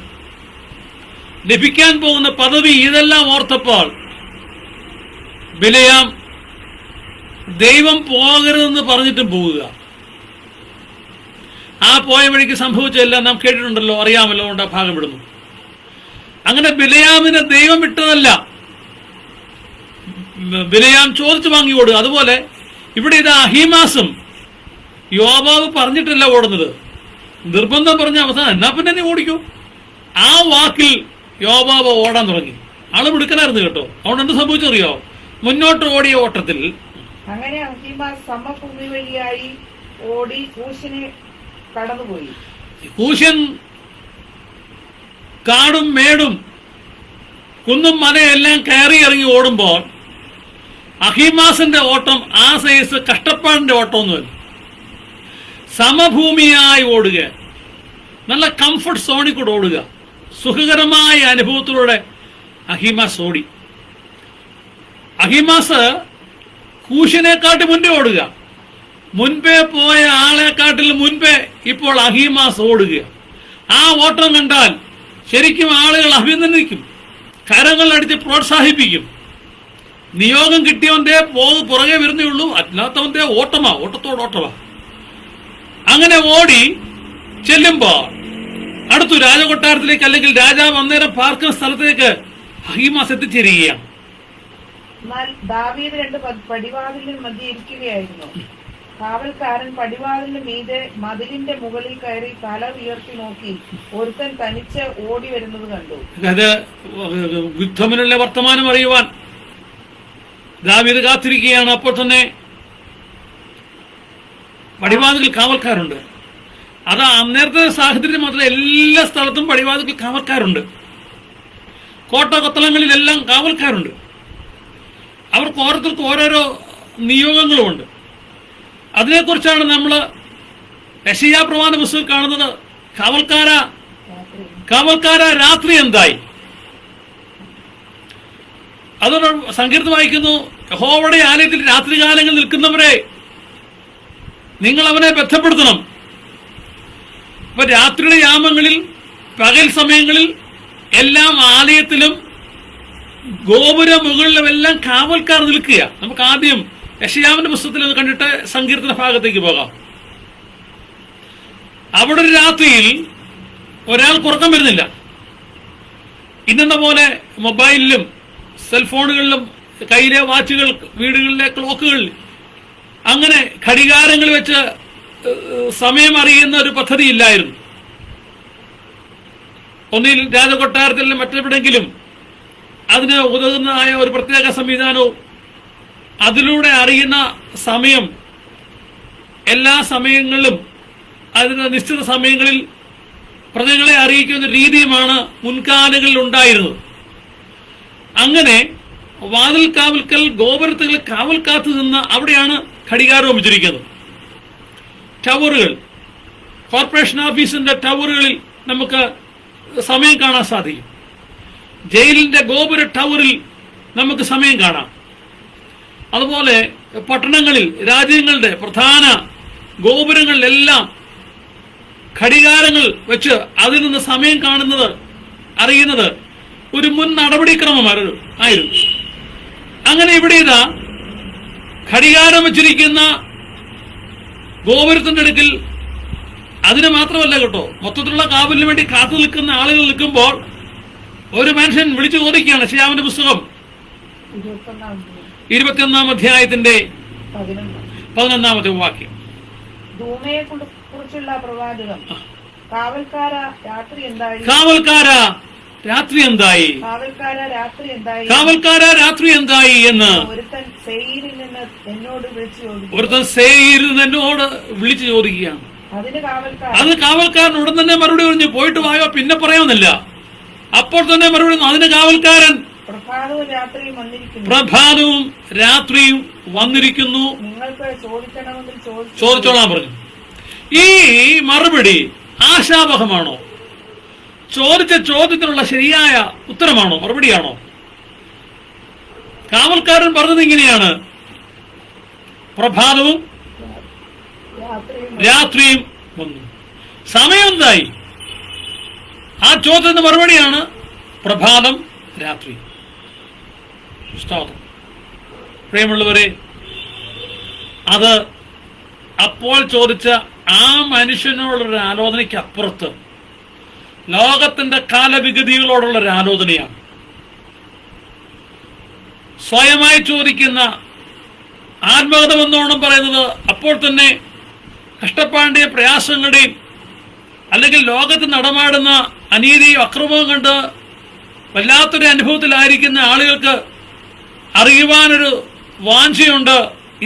ലഭിക്കാൻ പോകുന്ന പദവി, ഇതെല്ലാം ഓർത്തപ്പോൾ ബിലയാം ദൈവം പോകരുതെന്ന് പറഞ്ഞിട്ടും പോവുക. ആ പോയ വഴിക്ക് സംഭവിച്ചതെല്ലാം നാം കേട്ടിട്ടുണ്ടല്ലോ, അറിയാമല്ലോ, കൊണ്ട് ആ ഭാഗം വിടുന്നു. അങ്ങനെ ബിലയാമിനെ ദൈവം വിട്ടതല്ല, ബിലയാം ചോദിച്ചു വാങ്ങി ഓടുക. അതുപോലെ ഇവിടെ ഇത് അഹീമാസും യോവാബ് പറഞ്ഞിട്ടല്ല ഓടുന്നത്, നിർബന്ധം പറഞ്ഞ അവസാനം എന്നാ പിന്നെ നീ ഓടിക്കൂ. ആ വാക്കിൽ യോവാബ് ഓടാൻ തുടങ്ങി. ആള് മിടുക്കനായിരുന്നു കേട്ടോ. അതുകൊണ്ട് എന്ത് സംഭവിച്ചറിയോ? മുന്നോട്ട് ഓടിയ ഓട്ടത്തിൽ അങ്ങനെ അഹീമാസ് സമഭൂമി വഴിയായി ഓടി കൂശ്യനെ കടന്നുപോയി. കൂശ്യൻ കാടും മേടും കുന്നും മലയെല്ലാം കയറി ഇറങ്ങി ഓടുമ്പോൾ അഹീമാസിന്റെ ഓട്ടം ആ സൈസ് കഷ്ടപ്പാടിന്റെ ഓട്ടമൊന്നുമല്ല, സമഭൂമിയായി ഓടുക, നല്ല കംഫർട്ട് സോണിൽ കൂടെ ഓടുക, സുഖകരമായ അനുഭവത്തിലൂടെ അഹിമാസ് ഓടി. അഹിമാസ് കൂശിനെക്കാട്ടി മുൻപേ ഓടുക. മുൻപേ പോയ ആളെക്കാട്ടിൽ മുൻപേ ഇപ്പോൾ അഹിമാസ് ഓടുക. ആ ഓട്ടം കണ്ടാൽ ശരിക്കും ആളുകൾ അഭിനന്ദിക്കും, കരങ്ങളടിച്ച് പ്രോത്സാഹിപ്പിക്കും. നിയോഗം കിട്ടിയവന്റെ പുറകെ വരുന്നേ ഉള്ളൂ, അല്ലാത്തവന്റെ ഓട്ടത്തോടോട്ടമാ. അങ്ങനെ ഓടി ചെല്ലുമ്പോൾ അടുത്തു രാജകൊട്ടാരത്തിലേക്ക്, അല്ലെങ്കിൽ രാജാവ് അന്നേരം പാർക്കുന്ന സ്ഥലത്തേക്ക് അഹിമാസ് എത്തിച്ചേരുകയാണ്. എന്നാൽ ദാവീദ് 2 പടിവാതിലിന് മധ്യ ഇരിക്കുകയായിരുന്നു. കാവൽക്കാരൻ പടിവാതിലിന് മീതെ മതിലിന്റെ മുകളിൽ കയറി തല ഉയർത്തി നോക്കി ഒരുത്തൻ തനിച്ച് ഓടി വരുന്നത് കണ്ടു. അത് യുദ്ധമിനുള്ള വർത്തമാനം അറിയുവാൻ ദാവീദ് കാത്തിരിക്കുകയാണ്. അപ്പോൾ തന്നെ പടിവാതിൽ കാവൽക്കാരുണ്ട്. അത് അന്നേരത്തെ സാഹചര്യം മാത്രമല്ല, എല്ലാ സ്ഥലത്തും പടിവാതിൽ കാവൽക്കാരുണ്ട്. കോട്ടകൊത്തളങ്ങളിലെല്ലാം കാവൽക്കാരുണ്ട്. അവർക്ക് ഓരോരുത്തർക്കും ഓരോരോ നിയോഗങ്ങളുമുണ്ട്. അതിനെക്കുറിച്ചാണ് നമ്മൾ യെശയ്യാ പ്രവാചക പുസ്തകത്തിൽ കാണുന്നത്. കാവൽക്കാര രാത്രി എന്തായി? അതോടെ സങ്കീർത്തനം വായിക്കുന്നു, യഹോവയുടെ ആലയത്തിൽ രാത്രികാലങ്ങളിൽ നിൽക്കുന്നവരെ നിങ്ങൾ അവനെ ബന്ധപ്പെടുത്തണം. അപ്പൊ രാത്രിയുടെ യാമങ്ങളിൽ, പകൽ സമയങ്ങളിൽ എല്ലാം ആലയത്തിലും ഗോപുര മുകളിലും എല്ലാം കാവൽക്കാർ നിൽക്കുക. നമുക്ക് ആദ്യം യെശയ്യാവിന്റെ പുസ്തകത്തിൽ അത് കണ്ടിട്ട് സങ്കീർത്തന ഭാഗത്തേക്ക് പോകാം. അവിടെ ഒരു രാത്രിയിൽ ഒരാൾക്ക് ഉറക്കം വരുന്നില്ല. ഇന്നെന്ന പോലെ മൊബൈലിലും സെൽഫോണുകളിലും കയ്യിലെ വാച്ചുകൾ, വീടുകളിലെ ക്ലോക്കുകൾ, അങ്ങനെ ഘടികാരങ്ങൾ വെച്ച് സമയം അറിയുന്ന ഒരു പദ്ധതി ഇല്ലായിരുന്നു. ഒന്നിൽ രാജകൊട്ടാരത്തിലും മറ്റെവിടെങ്കിലും അതിന് ഉതകുന്നതായ ഒരു പ്രത്യേക സംവിധാനവും അതിലൂടെ അറിയുന്ന സമയം എല്ലാ സമയങ്ങളിലും അതിന് നിശ്ചിത സമയങ്ങളിൽ പ്രജകളെ അറിയിക്കുന്ന രീതിയുമാണ് മുൻകാലങ്ങളിൽ ഉണ്ടായിരുന്നത്. അങ്ങനെ വാതിൽ കാവൽക്കൽ ഗോപുരത്തുകൾ കാവൽ കാത്തു നിന്ന അവിടെയാണ് ഘടികാരം വെച്ചിരിക്കുന്നത്. ടവറുകൾ, കോർപ്പറേഷൻ ഓഫീസിന്റെ ടവറുകളിൽ നമുക്ക് സമയം കാണാൻ സാധിക്കും. ജയിലിന്റെ ഗോപുര ടവറിൽ നമുക്ക് സമയം കാണാം. അതുപോലെ പട്ടണങ്ങളിൽ, രാജ്യങ്ങളുടെ പ്രധാന ഗോപുരങ്ങളിലെല്ലാം ഘടികാരങ്ങൾ വെച്ച് അതിൽ നിന്ന് സമയം കാണുന്നത്, അറിയുന്നത് ഒരു മുൻ നടപടിക്രമമായിരുന്നു. അങ്ങനെ ഇവിടെ ഇതാ ഘടികാരം വെച്ചിരിക്കുന്ന ഗോപുരത്തിന്റെ അടുക്കൽ, അതിന് മാത്രമല്ല കേട്ടോ, മൊത്തത്തിലുള്ള കാവലിന് വേണ്ടി കാത്തു നിൽക്കുന്ന ആളുകൾ നിൽക്കുമ്പോൾ ഒരു മനുഷ്യൻ വിളിച്ചു ചോദിക്കുകയാണ്. യെശയ്യാവിന്റെ പുസ്തകം 21 അധ്യായത്തിന്റെ 11 വാക്യം. ധൂമയെ കുറിച്ചുള്ള പ്രവാചകം, കാവൽക്കാര രാത്രി എന്തായി? എന്ന് ഒരുത്തൻ സെയീരിൽ നിന്ന് എന്നോട് വിളിച്ചു ചോദിക്കുകയാണ്. അതിന് കാവൽക്കാരൻ ഉടൻ തന്നെ മറുപടി പറഞ്ഞു, പോയിട്ട് വായോ, പിന്നെ പറയാമെന്നില്ല. അപ്പോൾ തന്നെ മറുപടി, അതിന് കാവൽക്കാരൻ പ്രഭാതവും രാത്രിയും വന്നിരിക്കുന്നു, നിങ്ങൾക്ക് ചോദിച്ചോളാൻ പറഞ്ഞു. ഈ മറുപടി ആശാവഹമാണോ? ചോദിച്ച ചോദ്യത്തിനുള്ള ശരിയായ ഉത്തരമാണോ? മറുപടിയാണോ? കാവൽക്കാരൻ പറഞ്ഞത് ഇങ്ങനെയാണ്, പ്രഭാതവും രാത്രിയും വന്നു. സമയം എന്തായി? ആ ചോദ്യത്തിന് മറുപടിയാണ് പ്രഭാതം, രാത്രി. പ്രിയമുള്ളവരെ, അത് അപ്പോൾ ചോദിച്ച ആ മനുഷ്യനോടുള്ള ആലോചനയ്ക്ക് അപ്പുറത്ത് ലോകത്തിന്റെ കാലവിഗതികളോടുള്ളൊരു ആലോചനയാണ്. സ്വയമായി ചോദിക്കുന്ന, ആത്മകഥ എന്നോണം പറയുന്നത്, അപ്പോൾ തന്നെ കഷ്ടപ്പാടിന്റെയും പ്രയാസങ്ങളുടെയും അല്ലെങ്കിൽ ലോകത്ത് നടമാടുന്ന അനീതിയും അക്രമവും കണ്ട് വല്ലാത്തൊരു അനുഭവത്തിലായിരിക്കുന്ന ആളുകൾക്ക് അറിയുവാനൊരു വാഞ്ചയുണ്ട്,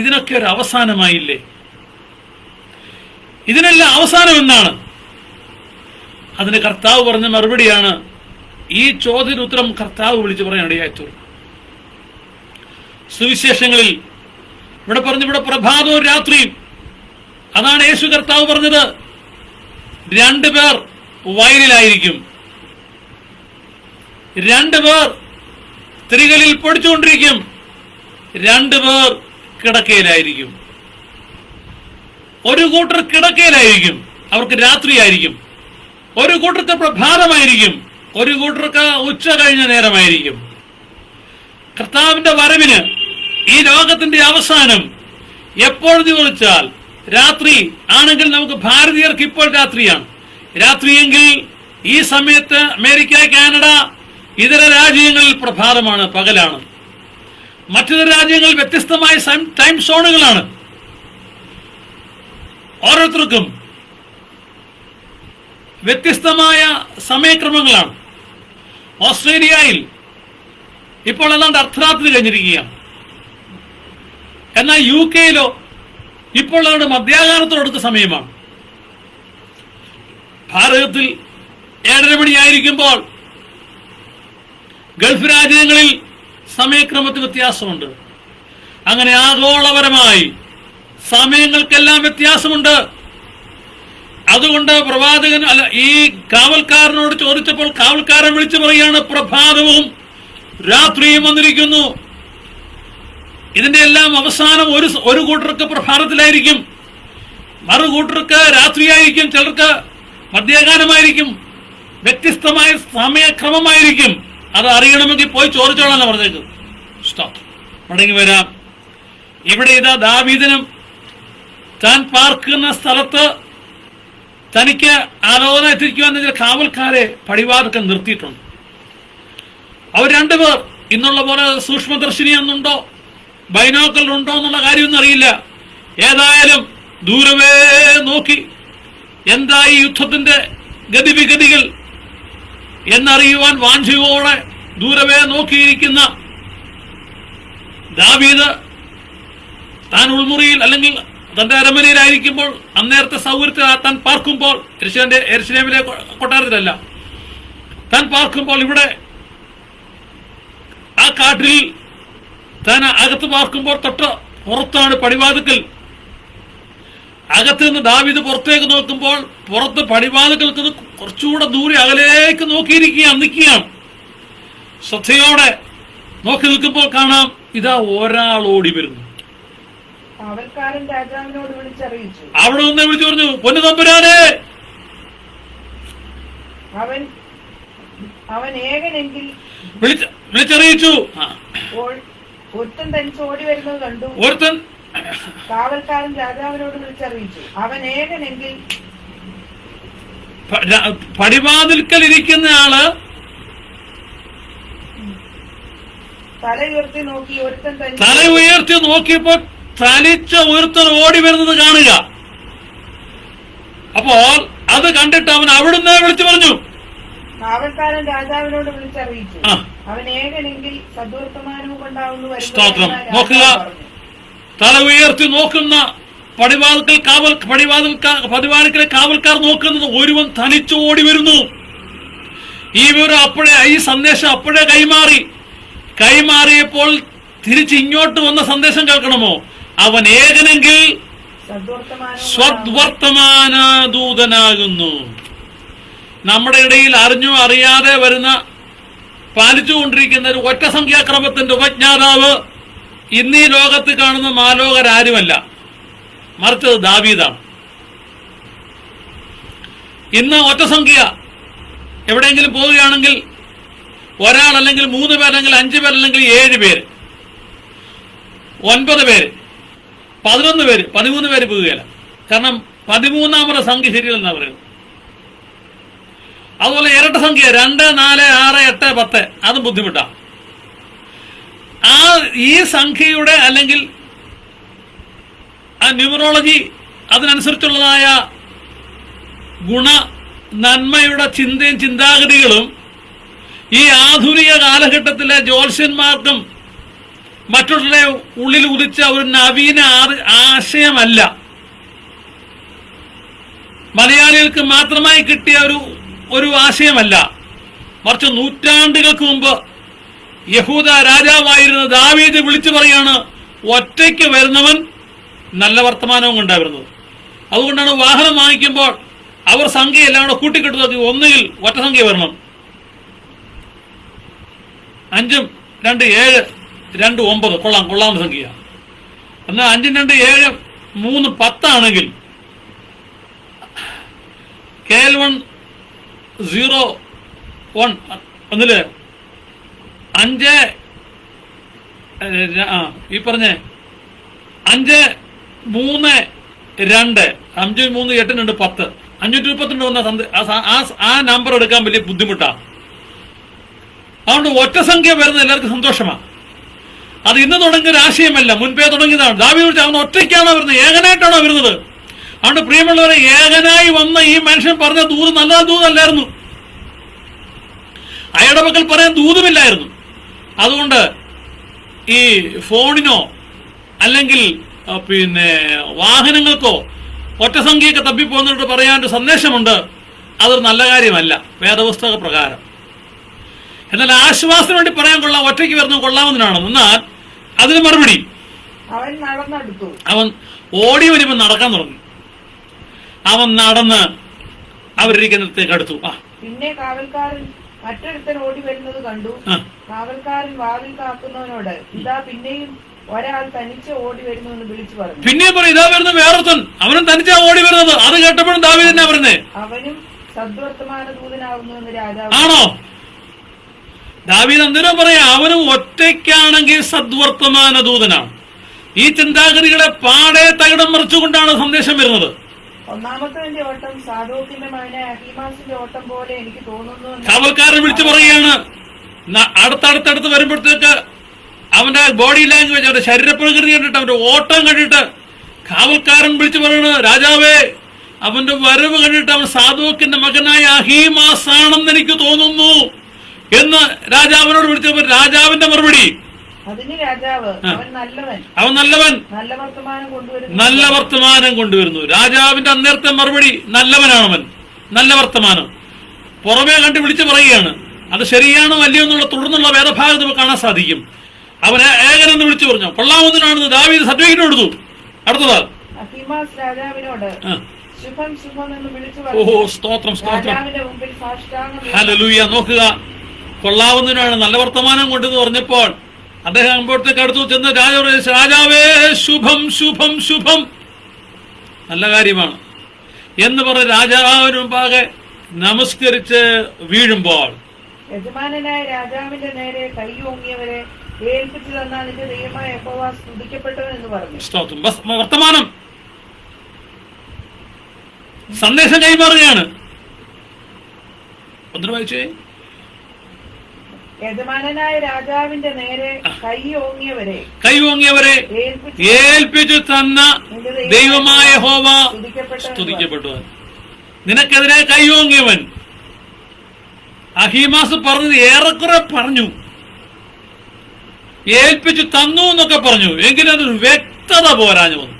ഇതിനൊക്കെ ഒരു അവസാനമായില്ലേ? ഇതിനെല്ലാം അവസാനം എന്നാണ്. അതിന് കർത്താവ് പറഞ്ഞ മറുപടിയാണ്, ഈ ചോദ്യത്തിന് ഉത്തരം കർത്താവ് വിളിച്ചു പറയാൻ ഇടയായിത്തീർന്നു. സുവിശേഷങ്ങളിൽ ഇവിടെ പറഞ്ഞു, ഇവിടെ പ്രഭാതവും രാത്രിയും. അതാണ് യേശു കർത്താവ് പറഞ്ഞത്. 2 പേർ വയലിലായിരിക്കും. 2 തിരികളിൽ പൊടിച്ചുകൊണ്ടിരിക്കും, 2 കിടക്കയിലായിരിക്കും. ഒരു കൂട്ടർ കിടക്കയിലായിരിക്കും, അവർക്ക് രാത്രിയായിരിക്കും. ഒരു കൂട്ടർക്ക് പ്രഭാതമായിരിക്കും, ഒരു കൂട്ടർക്ക് ഉച്ച കഴിഞ്ഞ നേരമായിരിക്കും. കർത്താവിന്റെ വരവിന്, ഈ ലോകത്തിന്റെ അവസാനം എപ്പോഴെന്ന് ചോദിച്ചാൽ രാത്രി ആണെങ്കിൽ നമുക്ക് ഭാരതീയർക്ക് ഇപ്പോൾ രാത്രിയാണ്. രാത്രിയെങ്കിൽ ഈ സമയത്ത് അമേരിക്ക, കാനഡ, ഇതര രാജ്യങ്ങളിൽ പ്രഭാതമാണ്, പകലാണ്. മറ്റു രാജ്യങ്ങളിൽ വ്യത്യസ്തമായ ടൈം സോണുകളാണ്. ഓരോരുത്തർക്കും വ്യത്യസ്തമായ സമയക്രമങ്ങളാണ്. ഓസ്ട്രേലിയയിൽ ഇപ്പോൾ ഏതാണ്ട് അർദ്ധരാത്രി കഴിഞ്ഞിരിക്കുകയാണ്. എന്നാൽ UK ഇപ്പോൾ അവരുടെ മധ്യാഹ്നത്തോടടുത്ത സമയമാണ്. ഭാരതത്തിൽ 7:30 മണിയായിരിക്കുമ്പോൾ ഗൾഫ് രാജ്യങ്ങളിൽ സമയക്രമത്തിൽ വ്യത്യാസമുണ്ട്. അങ്ങനെ ആഗോളപരമായി സമയങ്ങൾക്കെല്ലാം വ്യത്യാസമുണ്ട്. അതുകൊണ്ട് പ്രവാചകൻ ഈ കാവൽക്കാരനോട് ചോദിച്ചപ്പോൾ കാവൽക്കാരൻ വിളിച്ചു പറയുകയാണ്, പ്രഭാതവും രാത്രിയും വന്നിരിക്കുന്നു. ഇതിന്റെ എല്ലാം അവസാനം ഒരു കൂട്ടർക്ക് പ്രഭാതത്തിലായിരിക്കും, മറു കൂട്ടർക്ക് രാത്രിയായിരിക്കും, ചിലർക്ക് മധ്യാഹ്നമായിരിക്കും, വ്യത്യസ്തമായ സമയക്രമമായിരിക്കും. അത് അറിയണമെങ്കിൽ പോയി ചോദിച്ചോളാം പറഞ്ഞേക്ക്. സ്റ്റോപ്പ്, മടങ്ങി വരാം. ഇവിടെ ഇതാ ദാവീദിനും താൻ പാർക്കുന്ന സ്ഥലത്ത് തനിക്ക് ആലോചന എത്തിക്കുവാൻ കാവൽക്കാരെ പടിവാതിൽക്കൽ നിർത്തിയിട്ടുണ്ട്. അവർ 2 ഇന്നുള്ള പോലെ സൂക്ഷ്മദർശിനി എന്നുണ്ടോ ബൈനോക്കൽ ഉണ്ടോ എന്നുള്ള കാര്യമൊന്നും അറിയില്ല. ഏതായാലും ദൂരവേ നോക്കി എന്തായി യുദ്ധത്തിന്റെ ഗതിവിഗതികൾ എന്നറിയുവാൻ വാഞ്ചയോടെ ദൂരവേ നോക്കിയിരിക്കുന്ന ദാവീദ് താൻ ഉൾമുറിയിൽ അല്ലെങ്കിൽ തന്റെ അരമനയിലായിരിക്കുമ്പോൾ അന്നേരത്തെ സൗകര്യത്തിൽ താൻ പാർക്കുമ്പോൾ, യെരുശലേമിലെ കൊട്ടാരത്തിലല്ല, താൻ പാർക്കുമ്പോൾ ഇവിടെ ആ കാട്ടിൽ താൻ അകത്ത് പാർക്കുമ്പോൾ തൊട്ട് പുറത്താണ് പടിവാതിക്കൽ. അകത്ത് നിന്ന് ദാവീദ് പുറത്തേക്ക് നോക്കുമ്പോൾ പുറത്ത് പടിവാതിക്കൽ കുറച്ചുകൂടെ ദൂരെ അകലേക്ക് നോക്കിയിരിക്കുകയാണ്, നിൽക്കുകയാണ്. ശ്രദ്ധയോടെ നോക്കി നിൽക്കുമ്പോൾ കാണാം, ഇതാ ഒരാൾ ഓടി വരുന്നു. കാവൽക്കാരൻ രാജാവിനോട് വിളിച്ചറിയിച്ചു. അവിടെ നിന്ന് വിളിച്ചു പറഞ്ഞു, പൊന്നു തമ്പുരാനെ. അവൻ ഏകനെങ്കിൽ വിളിച്ചറിയിച്ചു. ഒരുത്തൻ തനിച്ച് ഓടി വരുന്നത് കണ്ടു. ഒരുത്തൻ കാവൽക്കാരൻ രാജാവിനോട് വിളിച്ചറിയിച്ചു, അവൻ ഏകനെങ്കിൽ. പടിവാതിൽക്കൽ ഇരിക്കുന്ന ആള് തല ഉയർത്തി നോക്കി ഒരുത്തൻ തല ഉയർത്തി നോക്കിയപ്പോ തലിച്ച ഒരുത്തൻ ഓടി വരുന്നത് കാണുക. അപ്പോൾ അത് കണ്ടിട്ട് അവൻ അവിടുന്ന് വിളിച്ചു പറഞ്ഞു. കാവൽക്കാരൻ രാജാവിനോട് വിളിച്ചറിയിച്ചു, അവൻ ഏകനെങ്കിൽ സദ്വർത്തമാനവും കൊണ്ടാവുന്നു. സ്തോത്രം. നോക്കുക, തല ഉയർത്തി നോക്കുന്ന പടിവാതിൽക്കലെ കാവൽക്കാർ നോക്കുന്നത് ഒരുവൻ തനിച്ചു ഓടി വരുന്നു. ഈ വിവരം ഈ സന്ദേശം അപ്പോഴേ കൈമാറിയപ്പോൾ തിരിച്ച് ഇങ്ങോട്ട് വന്ന സന്ദേശം കേൾക്കണമോ? അവൻ ഏകനെങ്കിൽ സദ്വർത്തമാനദൂതനാകുന്നു. നമ്മുടെ ഇടയിൽ അറിഞ്ഞോ അറിയാതെ വരുന്ന പാലിച്ചുകൊണ്ടിരിക്കുന്ന ഒരു ഒറ്റ സംഖ്യാക്രമത്തിന്റെ ഉപജ്ഞാതാവ് ഇന്നീ ലോകത്ത് കാണുന്ന മാലോകരാരുമല്ല, മറിച്ചത് ദാവീദാണ്. ഇന്ന് ഒറ്റ സംഖ്യ എവിടെയെങ്കിലും പോവുകയാണെങ്കിൽ ഒരാൾ അല്ലെങ്കിൽ 3 പേർ അല്ലെങ്കിൽ 5 പേർ അല്ലെങ്കിൽ 7 പേര്, 9 പേര്, 11 പേര്, 13 പേര് പോവുകയല്ല. കാരണം 13ാമത്തെ സംഖ്യ ശരിയല്ലെന്നാ പറയുന്നത്. അതുപോലെ ഇരട്ട സംഖ്യ 2, 4, 6, 8, 10 അതും ബുദ്ധിമുട്ടാണ്. ഈ സംഖ്യയുടെ അല്ലെങ്കിൽ ആ ന്യൂമറോളജി അതിനനുസരിച്ചുള്ളതായ നന്മയുടെ ചിന്തയും ചിന്താഗതികളും ഈ ആധുനിക കാലഘട്ടത്തിലെ ജ്യോത്സ്യന്മാർക്കും മറ്റുള്ള ഉള്ളിൽ ഉദിച്ച ഒരു നവീന ആശയമല്ല, മലയാളികൾക്ക് മാത്രമായി കിട്ടിയ ഒരു ആശയമല്ല, മറിച്ച് നൂറ്റാണ്ടുകൾക്ക് മുമ്പ് യഹൂദ രാജാവായിരുന്ന ദാവീദ് വിളിച്ചു പറയാണ്, ഒറ്റയ്ക്ക് വരുന്നവൻ നല്ല വർത്തമാനവും കൊണ്ടാണ് വരുന്നത്. അതുകൊണ്ടാണ് വാഹനം വാങ്ങിക്കുമ്പോൾ അവർ സംഖ്യ എല്ലാം കൂടെ കൂട്ടിക്കെട്ടുന്നത്. ഒന്നുകിൽ ഒറ്റ സംഖ്യ വരണം, 5 2 7 2 9 കൊള്ളാവുന്ന സംഖ്യ. എന്നാൽ 5 2 7 3 10 ആണെങ്കിൽ KL1 01 ഒന്നില് 5 ഈ പറഞ്ഞ 5 3 2 5 3 8 2 10 532 വന്ന ആ നമ്പർ എടുക്കാൻ വലിയ ബുദ്ധിമുട്ടാണ്. അതുകൊണ്ട് ഒറ്റ സംഖ്യ വരുന്നത് എല്ലാവർക്കും സന്തോഷമാണ്. അത് ഇന്ന് തുടങ്ങിയ ഒരു ആശയമല്ല, മുൻപേ തുടങ്ങിയതാണ്. ദാവീദ് അവൻ ഒറ്റയ്ക്കാണോ വരുന്നത്, ഏകനായിട്ടാണോ വരുന്നത്? അതുകൊണ്ട് പ്രിയമുള്ളവരെ, ഏകനായി വന്ന ഈ മനുഷ്യൻ പറഞ്ഞ ദൂത് നല്ല ദൂതല്ലായിരുന്നു. അയാളുടെ പക്കൽ പറയാൻ ദൂതുമില്ലായിരുന്നു. അതുകൊണ്ട് ഈ ഫോണിനോ അല്ലെങ്കിൽ വാഹനങ്ങൾക്കോ ഒറ്റ സംഖ്യയൊക്കെ തപ്പിപ്പോന്നിട്ട് പറയാനൊരു സന്ദേശമുണ്ട്. അതൊരു നല്ല കാര്യമല്ല വേദപുസ്തക പ്രകാരം. എന്നാൽ ആശ്വാസത്തിന് വേണ്ടി പറയാൻ കൊള്ളാം, ഒറ്റയ്ക്ക് വരുന്നത് കൊള്ളാവുന്നതിനാണ്. എന്നാൽ അതിന് മറുപടി അവൻ ഓടി വരുമ്പോൾ നടക്കാൻ തുടങ്ങി. അവൻ നടന്ന് അവരിരിക്കുന്നിടത്തേക്ക് അടുത്തു. പിന്നെ കാവൽക്കാരൻ മറ്റൊരുത്തൻ ഓടി വരുന്നത് കണ്ടു. കാവൽക്കാരൻ വാതിൽ കാക്കുന്നവനോട്, ഇതാ പിന്നെയും ഒരാൾ തനിച്ച് ഓടി വരുന്നു എന്ന് വിളിച്ചു പറഞ്ഞു. പിന്നെ പറയും, ഇതാ വരുന്ന വേറൊരുത്തൻ, അവനും തനിച്ചാ ഓടി വരുന്നത്. അത് കേട്ടപ്പോഴും ദാവീദ് തന്നെ പറഞ്ഞേ, അവനും സദ്വർത്തമാന ദൂതനാകുന്നു എന്ന് രാജാവ്. ആണോ? ദാവീദ് എന്തിനാ പറയാ, അവനും ഒറ്റയ്ക്കാണെങ്കിൽ സദ്വർത്തമാന ദൂതനാണ്. ഈ ചിന്താഗതികളെ പാടെ തകിടം മറിച്ചുകൊണ്ടാണ് സന്ദേശം വരുന്നത്. ഒന്നാമത്തെ ഓട്ടം സാദോക്കിന്റെ മകനായ അഹീമാസിന്റെ ഓട്ടം പോലെ എനിക്ക് തോന്നുന്നു. കാവൽക്കാരൻ വിളിച്ചു പറയുകയാണ്. അടുത്തടുത്തടുത്ത് വരുമ്പോഴത്തേക്ക് അവന്റെ ബോഡി ലാംഗ്വേജ്, അവന്റെ ശരീരപ്രകൃതി കണ്ടിട്ട്, അവന്റെ ഓട്ടം കണ്ടിട്ട് കാവൽക്കാരൻ വിളിച്ചു പറയുന്നത്, രാജാവേ, അവന്റെ വരവ് കണ്ടിട്ട് അവൻ സാദോക്കിന്റെ മകനായ അഹീമാസ് ആണെന്ന് എനിക്ക് തോന്നുന്നു എന്ന് രാജാവിനോട് വിളിച്ചപ്പോൾ രാജാവിന്റെ മറുപടി, അതിന് രാജാവ്, അവൻ നല്ലവൻ, നല്ല വർത്തമാനം കൊണ്ടുവരുന്നു. രാജാവിന്റെ അന്നേരത്തെ മറുപടി, നല്ലവനാണവൻ, നല്ല വർത്തമാനം. പുറമേ കണ്ട് വിളിച്ചു പറയുകയാണ്. അത് ശരിയാണോ അല്ലയോ എന്നുള്ള തുടർന്നുള്ള വേദഭാഗത്ത് നമുക്ക് കാണാൻ സാധിക്കും. അവനെ ഏകനെന്ന് വിളിച്ചു പറഞ്ഞു. കൊള്ളാവുന്നതിനാണെന്ന് ദാവീദ് സർട്ടിഫിക്കറ്റ് കൊടുത്തു. അടുത്തത് അഹീമാസ് രാജാവിനോട് ശുഭം ശുഭം എന്ന് വിളിച്ചു പറഞ്ഞു. ഓഹോ, സ്തോത്രം സ്തോത്രം, ഹല്ലേലൂയ. നോക്കുക, കൊള്ളാവുന്നതിനാണ്, നല്ല വർത്തമാനം കൊണ്ടെന്ന് പറഞ്ഞപ്പോൾ അദ്ദേഹം അമ്പോഴത്തേക്ക് അടുത്തു ചെന്ന് രാജാവേ, ശുഭം ശുഭം ശുഭം, നല്ല കാര്യമാണ് എന്ന് പറഞ്ഞ് രാജാവിന് മുമ്പാകെ നമസ്കരിച്ച് വീഴുമ്പോൾ, യജമാനായ രാജാവിന്റെ നേരെ കൈ ഓങ്ങിയവരെ ഏൽപ്പിച്ചു തന്നാൽ നിന്റെ ദൈവമായ യഹോവ സ്തുതിക്കപ്പെട്ടവൻ എന്ന് പറഞ്ഞു. സ്തോത്രം. വർത്തമാനം, സന്ദേശം കൈമാറുകയാണ്. ഒന്നിനു വായിച്ചേ. യജമാനായ രാജാവിന്റെ നേരെ കൈ ഓങ്ങിയവരെ ഏൽപ്പിച്ചു തന്ന ദൈവമായ യഹോവ സ്തുതിക്കപ്പെട്ടു. നിനക്കെതിരെ കൈ ഓങ്ങിയവൻ. അഹീമാസ് പറഞ്ഞത് ഏറെക്കുറെ പറഞ്ഞു, ഏൽപ്പിച്ചു തന്നു എന്നൊക്കെ പറഞ്ഞു. എങ്കിലും അതൊരു വ്യക്തത പോരാഞ്ഞു വന്നു.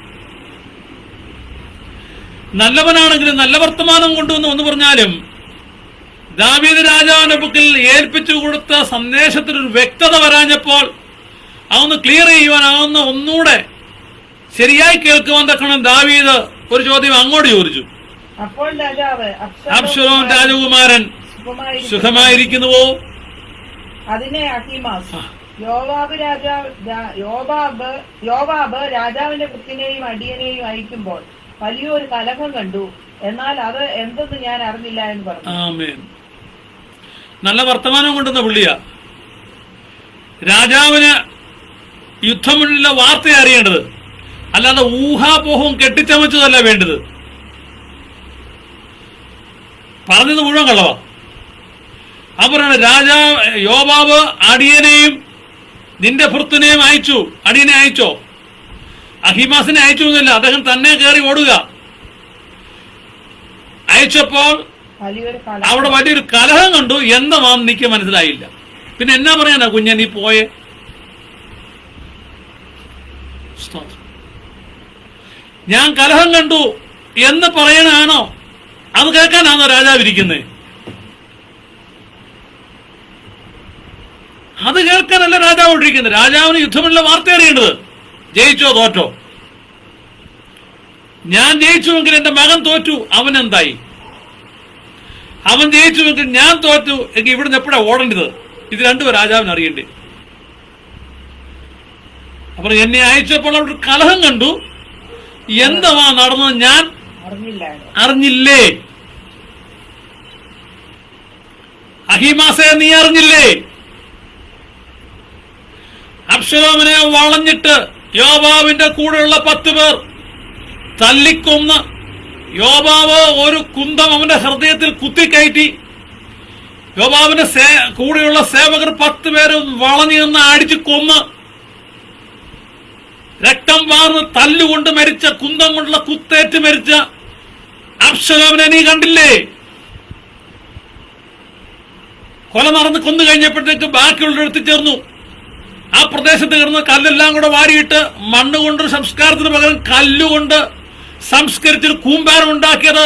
നല്ലവനാണെങ്കിലും നല്ല വർത്തമാനം കൊണ്ടുവന്നു എന്ന് പറഞ്ഞാലും ദാവീദ് രാജാവിന്റെ ബുക്കിൽ ഏൽപ്പിച്ചു കൊടുത്ത സന്ദേശത്തിനൊരു വ്യക്തത വരാഞ്ഞപ്പോൾ അതൊന്ന് ക്ലിയർ ചെയ്യുവാൻ, അതൊന്ന് ഒന്നുകൂടെ ശരിയായി കേൾക്കുവാൻ തക്കണം ദാവീദ് ഒരു ചോദ്യം അങ്ങോട്ട് ചോദിച്ചു. അപ്പോൾ രാജാവ്, അബ്ശലോം രാജകുമാരൻ സുഖമായിരിക്കുന്നുവോ? അതിനെ അഹീമാസ്, യോവാബ് രാജാവിന്റെ പുത്രനെയും അടിയനെയും അയക്കുമ്പോൾ വലിയൊരു കലഹം കണ്ടു, എന്നാൽ അത് എന്തെന്ന് ഞാൻ അറിഞ്ഞില്ല എന്ന് പറഞ്ഞു. ആമേൻ. നല്ല വർത്തമാനം കൊണ്ടുവന്ന പുള്ളിയാ. രാജാവിന് യുദ്ധമുള്ള വാർത്ത അറിയേണ്ടത്, അല്ലാതെ ഊഹാപോഹവും കെട്ടിച്ചമച്ചതല്ല വേണ്ടത്. പറഞ്ഞത് മുഴുവൻ കള്ളവാ. അവരാണ് യോവാബ് അടിയനെയും നിന്റെ ഭൃത്തിനെയും അയച്ചു. അടിയനെ അയച്ചോ? അഹീമാസിനെ അയച്ചു എന്നില്ല, അദ്ദേഹം തന്നെ കയറി ഓടുക. അയച്ചപ്പോൾ അവിടെ വലിയൊരു കലഹം കണ്ടു. എന്താണെന്ന് എനിക്ക് മനസ്സിലായില്ല. പിന്നെ എന്നാ പറയാനാ കുഞ്ഞ നീ പോയെ? ഞാൻ കലഹം കണ്ടു എന്ന് പറയാനാണോ? അത് കേൾക്കാനാണോ രാജാവ് ഇരിക്കുന്നത്? അത് കേൾക്കാനല്ല രാജാവ് ഇരിക്കുന്നത്. രാജാവിന് യുദ്ധമുള്ള വാർത്ത അറിയേണ്ടത്. ജയിച്ചോ തോറ്റോ? ഞാൻ ജയിച്ചുവെങ്കിൽ എന്റെ മകൻ തോറ്റു, അവനെന്തായി? അവൻ ജയിച്ചുവെങ്കിൽ ഞാൻ തോറ്റു എങ്കിൽ ഇവിടുന്ന് എപ്പോഴാ ഓടേണ്ടത്? ഇത് രണ്ടും രാജാവിന് അറിയണ്ടേ. അപ്പോൾ എന്നെ അയച്ചപ്പോൾ അവിടെ ഒരു കലഹം കണ്ടു, എന്താ നടന്നത് ഞാൻ അറിഞ്ഞില്ലേ? അഹീമാസേ, നീ അറിഞ്ഞില്ലേ? അബ്ശലോമിനെ വളഞ്ഞിട്ട് യോവാബിന്റെ കൂടെയുള്ള 10 പേർ തല്ലിക്കൊന്ന് യോവാബ് ഒരു കുന്തം അവന്റെ ഹൃദയത്തിൽ കുത്തിക്കയറ്റി. യോവാബിന്റെ കൂടെയുള്ള സേവകർ 10 പേരും വളഞ്ഞു നിന്ന് അടിച്ചു കൊന്ന് രക്തം വാർന്ന് തല്ലുകൊണ്ട് മരിച്ച, കുന്തം കൊണ്ടുള്ള കുത്തേറ്റ് മരിച്ച അബ്ശലോമിനെ നീ കണ്ടില്ലേ? കൊല നടന്ന് കൊന്നു കഴിഞ്ഞപ്പോഴത്തേക്ക് ബാക്കിയുള്ള എത്തിച്ചേർന്നു. ആ പ്രദേശത്ത് കിടന്ന് കല്ലെല്ലാം കൂടെ വാരിയിട്ട് മണ്ണ് കൊണ്ട് സംസ്കാരത്തിന് പകരം കല്ലുകൊണ്ട് സംസ്കരിച്ചൊരു കൂമ്പാരം ഉണ്ടാക്കിയത്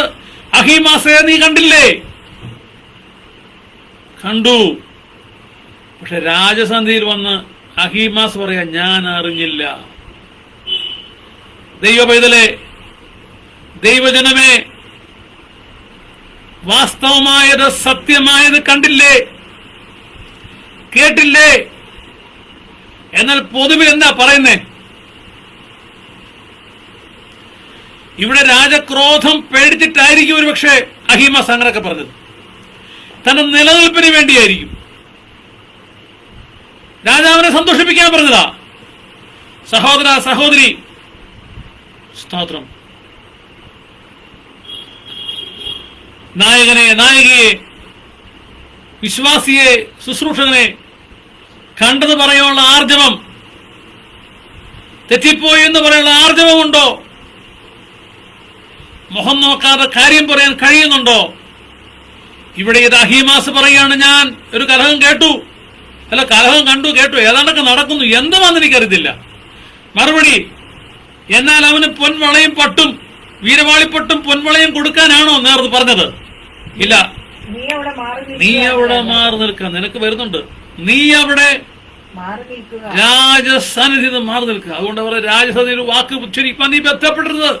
അഹീമാസയെ നീ കണ്ടില്ലേ? കണ്ടു. പക്ഷെ രാജസന്ധിയിൽ വന്ന് അഹീമാസ് പറയാ, ഞാൻ അറിഞ്ഞില്ല. ദൈവപൈതലേ, ദൈവജനമേ, വാസ്തവമായത് സത്യമായത് കണ്ടില്ലേ, കേട്ടില്ലേ? എന്നാൽ പൊതുവിൽ എന്താ പറയുന്നേ? ഇവിടെ രാജക്രോധം പേടിച്ചിട്ടായിരിക്കും ഒരു പക്ഷേ അഹീമാസ് അങ്ങനെയൊക്കെ പറഞ്ഞത്. തന്റെ നിലനിൽപ്പിന് വേണ്ടിയായിരിക്കും, രാജാവിനെ സന്തോഷിപ്പിക്കാൻ പറഞ്ഞതാ. സഹോദര സഹോദരി, സ്തോത്രം. നായകനെ, നായികയെ, വിശ്വാസിയെ, ശുശ്രൂഷകനെ കണ്ടത് പറയാനുള്ള ആർജവം, തെറ്റിപ്പോയി എന്ന് പറയാനുള്ള ആർജവമുണ്ടോ? മുഖം നോക്കാതെ കാര്യം പറയാൻ കഴിയുന്നുണ്ടോ? ഇവിടെ ഇത് അഹീമാസ് പറയാണ്, ഞാൻ ഒരു കലഹം കേട്ടു, അല്ല കലഹം കണ്ടു, കേട്ടു, ഏതാണ്ടൊക്കെ നടക്കുന്നു, എന്താണെന്ന് എനിക്കറിയത്തില്ല. മറുപടി, എന്നാൽ അവന് പൊൻവളയും പട്ടും, വീരവാളിപ്പട്ടും പൊൻവളയും കൊടുക്കാനാണോ നേർന്ന് പറഞ്ഞത്? ഇല്ല, നീ അവിടെ മാറി നിൽക്കാൻ നിനക്ക് വരുന്നുണ്ട്, നീ അവിടെ രാജസന്നിധി മാറി നിൽക്കുക. അതുകൊണ്ട് അവരെ രാജസന്നിധി വാക്ക് ഉച്ചരിക്കാൻ നീ ബന്ധപ്പെടരുത്,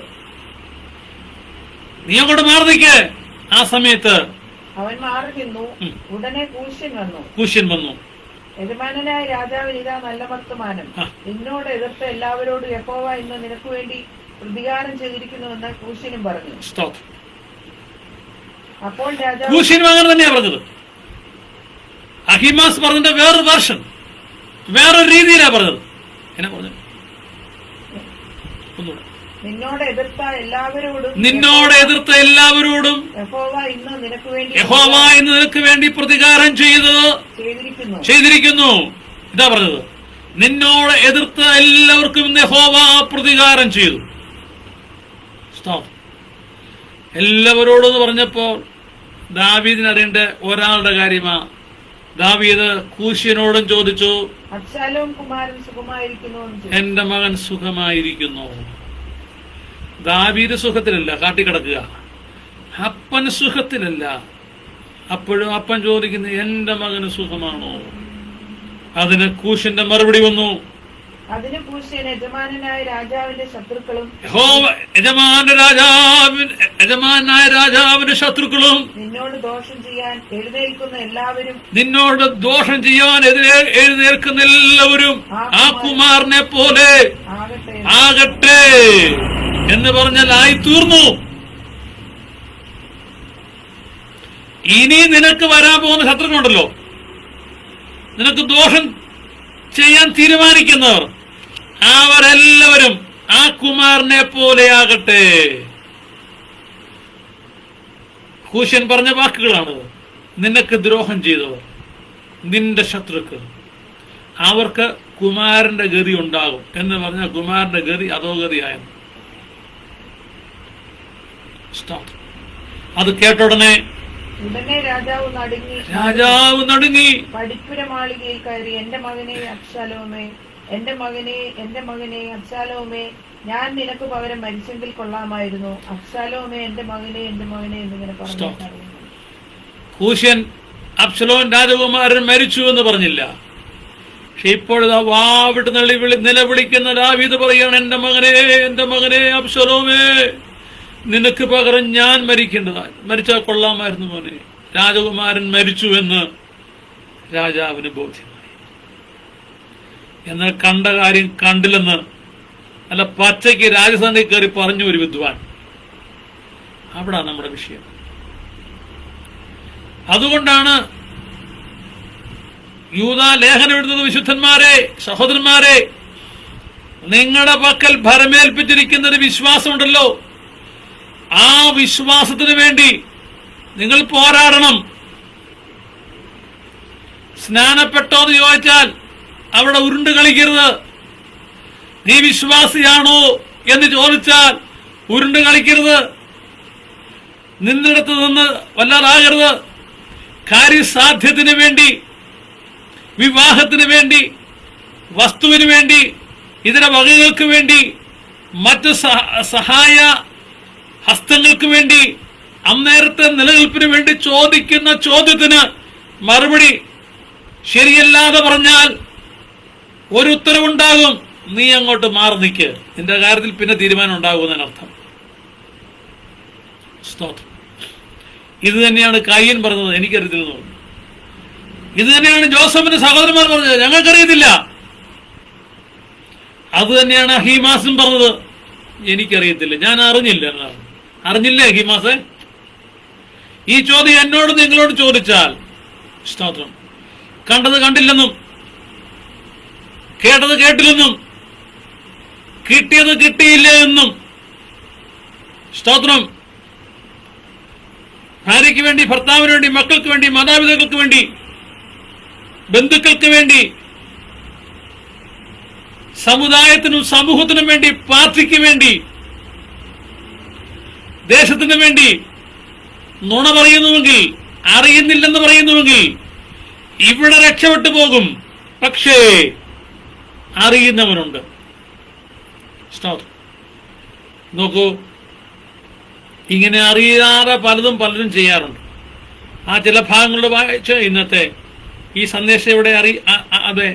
നീ അങ്ങോട്ട് മാറി നിൽക്കേ. ആ സമയത്ത് അവൻ മാറി നിന്നു. ഉടനെ കൂശ്യൻ വന്നു. യജമാനായ രാജാവിന് ഇതാ നല്ല വർത്തമാനം, നിന്നോട് എതിർത്ത എല്ലാവരോടും യഹോവ ഇന്ന് നിനക്ക് വേണ്ടി പ്രതികാരം ചെയ്തിരിക്കുന്നുവെന്ന് കൂശ്യനും പറഞ്ഞു. അപ്പോൾ രാജാവ് കൂശ്യനും അങ്ങനെ തന്നെയാ പറഞ്ഞത്. അഹീമാസ് പറഞ്ഞതിന്റെ വേറൊരു വേർഷൻ, വേറൊരു രീതിയിലാ പറഞ്ഞത്. എന്നാ പറഞ്ഞത്? ഒന്നുകൂടെ. നിന്നോട് എതിർത്ത എല്ലാവരോടും യഹോവ ഇന്ന് നിനക്ക് വേണ്ടി പ്രതികാരം ചെയ്തിരിക്കുന്നു. ഇതാ പറഞ്ഞത്, നിന്നോട് എതിർത്ത എല്ലാവർക്കും ഇന്ന് യഹോവ പ്രതികാരം ചെയ്തു. എല്ലാവരോടെന്ന് പറഞ്ഞപ്പോൾ ദാവീദിന് അറിയേണ്ട ഒരാളുടെ കാര്യമാ. ദാവീദ് കൂശ്യനോടും ചോദിച്ചു, എന്റെ മകൻ സുഖമായിരിക്കുന്നു. ദാവീദ് സുഖത്തിലല്ല കാട്ടിക്കിടക്കുക, അപ്പൻ സുഖത്തിലല്ല. അപ്പോഴും അപ്പൻ ചോദിക്കുന്നു, എന്റെ മകന് സുഖമാണോ? അതിന് കൂശ്യന്റെ മറുപടി വന്നു, അതിന് കൂശ്യൻ യജമാനായ രാജാവിന്റെ ശത്രുക്കളും യജമാനായ രാജാവിന്റെ ശത്രുക്കളും നിന്നോട് ദോഷം ചെയ്യാൻ എഴുന്നേൽക്കുന്ന എല്ലാവരും ആ കുമാരനെ പോലെ ആകട്ടെ എന്ന് പറഞ്ഞാൽ ആയി തീർന്നു. ഇനി നിനക്ക് വരാൻ പോകുന്ന ശത്രുക്കളുണ്ടല്ലോ, നിനക്ക് ദോഷം ചെയ്യാൻ തീരുമാനിക്കുന്നവർ, അവരെല്ലാവരും ആ കുമാരനെ പോലെ ആകട്ടെ. കൂശ്യൻ പറഞ്ഞ വാക്കുകളാണ്. നിനക്ക് ദ്രോഹം ചെയ്തവർ, നിന്റെ ശത്രുക്കൾ, അവർക്ക് കുമാരന്റെ ഗതി ഉണ്ടാകും എന്ന് പറഞ്ഞാൽ കുമാരന്റെ ഗതി അധോഗതിയായിരുന്നു. അത് കേട്ടുടനെ രാജാവ് നടുങ്ങി പഠിപ്പുരമാളികയിൽ കയറി, എന്റെ മകനെ അബ്ശാലോമേ, ഞാൻ നിനക്ക് പകരം മരിച്ചെങ്കിൽ കൊള്ളാമായിരുന്നു. അബ്ശാലോമേ, എന്റെ മകനെ എന്നിങ്ങനെ പറഞ്ഞു. കൂശ്യൻ അബ്ശലോം രാജകുമാരൻ മരിച്ചു എന്ന് പറഞ്ഞില്ല. പക്ഷെ ഇപ്പോഴാ വാവിട്ട് നിലവിളിക്കുന്ന ദാവീദ് പറയാണ്, എന്റെ മകനെ അബ്ശലോമേ, നിനക്ക് പകരം ഞാൻ മരിക്കേണ്ടതായി, മരിച്ചാൽ കൊള്ളാമായിരുന്നു മോനെ. രാജകുമാരൻ മരിച്ചു എന്ന് രാജാവിന് ബോധ്യമായി. എന്നാൽ കണ്ട കാര്യം കണ്ടില്ലെന്ന് അല്ല പച്ചയ്ക്ക് രാജസഭയിൽ കയറി പറഞ്ഞു ഒരു വിദ്വാൻ. അവിടാണ് നമ്മുടെ വിഷയം. അതുകൊണ്ടാണ് യൂദാ ലേഖനം എഴുതുന്നത്, വിശുദ്ധന്മാരെ, സഹോദരന്മാരെ, നിങ്ങളുടെ പക്കൽ ഭരമേൽപ്പിച്ചിരിക്കുന്ന ഒരു വിശ്വാസമുണ്ടല്ലോ, ആ വിശ്വാസത്തിന് വേണ്ടി നിങ്ങൾ പോരാടണം. സ്നാനപ്പെട്ടോ എന്ന് ചോദിച്ചാൽ അവിടെ ഉരുണ്ട് കളിക്കരുത്. നീ വിശ്വാസിയാണോ എന്ന് ചോദിച്ചാൽ ഉരുണ്ട് കളിക്കരുത്. നിന്നിടത്ത് നിന്ന് വല്ലാതാകരുത്. കാര്യസാധ്യത്തിന് വേണ്ടി, വിവാഹത്തിന് വേണ്ടി, വസ്തുവിന് വേണ്ടി, ഇതര വകകൾക്ക് വേണ്ടി, മറ്റ് സഹായ ഹസ്തങ്ങൾക്ക് വേണ്ടി, അന്നേരത്തെ നിലനിൽപ്പിന് വേണ്ടി ചോദിക്കുന്ന ചോദ്യത്തിന് മറുപടി ശരിയല്ലാതെ പറഞ്ഞാൽ ഒരു ഉത്തരവുണ്ടാകും, നീ അങ്ങോട്ട് മാറി നിൽക്ക്. നിന്റെ കാര്യത്തിൽ പിന്നെ തീരുമാനം ഉണ്ടാകുമെന്നതിനർത്ഥം. സ്തോത്രം. ഇത് തന്നെയാണ് കയ്യൻ പറഞ്ഞത്, എനിക്കറിയത്തില്ല എന്ന് പറഞ്ഞു. ഇത് തന്നെയാണ് ജോസഫിന്റെ സഹോദരന്മാർ പറഞ്ഞത്, ഞങ്ങൾക്കറിയത്തില്ല. അത് തന്നെയാണ് അഹീമാസും പറഞ്ഞത്, എനിക്കറിയത്തില്ല, ഞാൻ അറിഞ്ഞില്ല എന്നാണ്. അറിഞ്ഞില്ലേ അഹീമാസെ? ഈ ചോദ്യം എന്നോട് നിങ്ങളോട് ചോദിച്ചാൽ, സ്തോത്രം, കണ്ടത് കണ്ടില്ലെന്നും കേട്ടത് കേട്ടില്ലെന്നും കിട്ടിയത് കിട്ടിയില്ല എന്നും, സ്തോത്രം, ഭാര്യയ്ക്ക് വേണ്ടി, ഭർത്താവിന് വേണ്ടി, മക്കൾക്ക് വേണ്ടി, മാതാപിതാക്കൾക്ക് വേണ്ടി, ബന്ധുക്കൾക്ക് വേണ്ടി, സമുദായത്തിനും സമൂഹത്തിനും വേണ്ടി, പാർട്ടിക്ക് വേണ്ടി, ദേശത്തിനു വേണ്ടി നുണ പറയുന്നുവെങ്കിൽ, അറിയുന്നില്ലെന്ന് പറയുന്നുവെങ്കിൽ ഇവിടെ രക്ഷപ്പെട്ടു പോകും. പക്ഷേ അറിയുന്നവനുണ്ട്. നോക്കൂ, ഇങ്ങനെ അറിയാതെ പലരും ചെയ്യാറുണ്ട്. ആ ചില ഭാഗങ്ങളുടെ വായിച്ച് ഇന്നത്തെ ഈ സന്ദേശം ഇവിടെ അതെ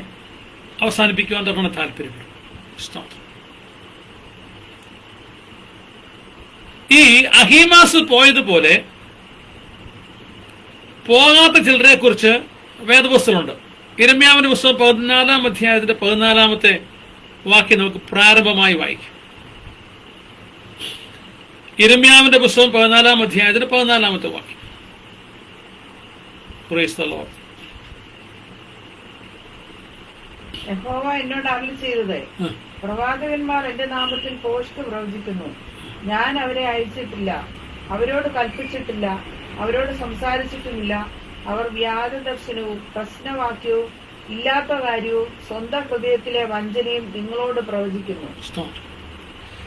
അവസാനിപ്പിക്കുവാൻ തന്നെ താല്പര്യപ്പെടും. ഈ അഹീമാസ് പോയതുപോലെ പോകാത്ത ചിലരെ കുറിച്ച് വേദപുസ്തകമുണ്ട്. യിരെമ്യാവിന്റെ പുസ്തകം 14-ാം അധ്യായത്തിന്റെ 14-ാമത്തെ വാക്യം നമുക്ക് പ്രാരംഭമായി വായിക്കാം. യിരെമ്യാവിന്റെ പുസ്തകം 14-ാം അധ്യായത്തിന്റെ 14-ാമത്തെ വാക്യം. Price the Lord. യഹോവ എന്നോട് അരുളിച്ചെയ്തത്, പ്രവാചകന്മാർ എന്റെ നാമത്തിൽ ഭോഷ്ക് പ്രവചിക്കുന്നു. ഞാൻ അവരെ അയച്ചിട്ടില്ല, അവരോട് കൽപ്പിച്ചിട്ടില്ല, അവരോട് സംസാരിച്ചിട്ടുമില്ല. അവർ വ്യാജദർശനവും പ്രശ്നവാക്യവും ഇല്ലാത്ത കാര്യവും സ്വന്തം ഹൃദയത്തിലെ വഞ്ചനയും നിങ്ങളോട് പ്രവചിക്കുന്നു.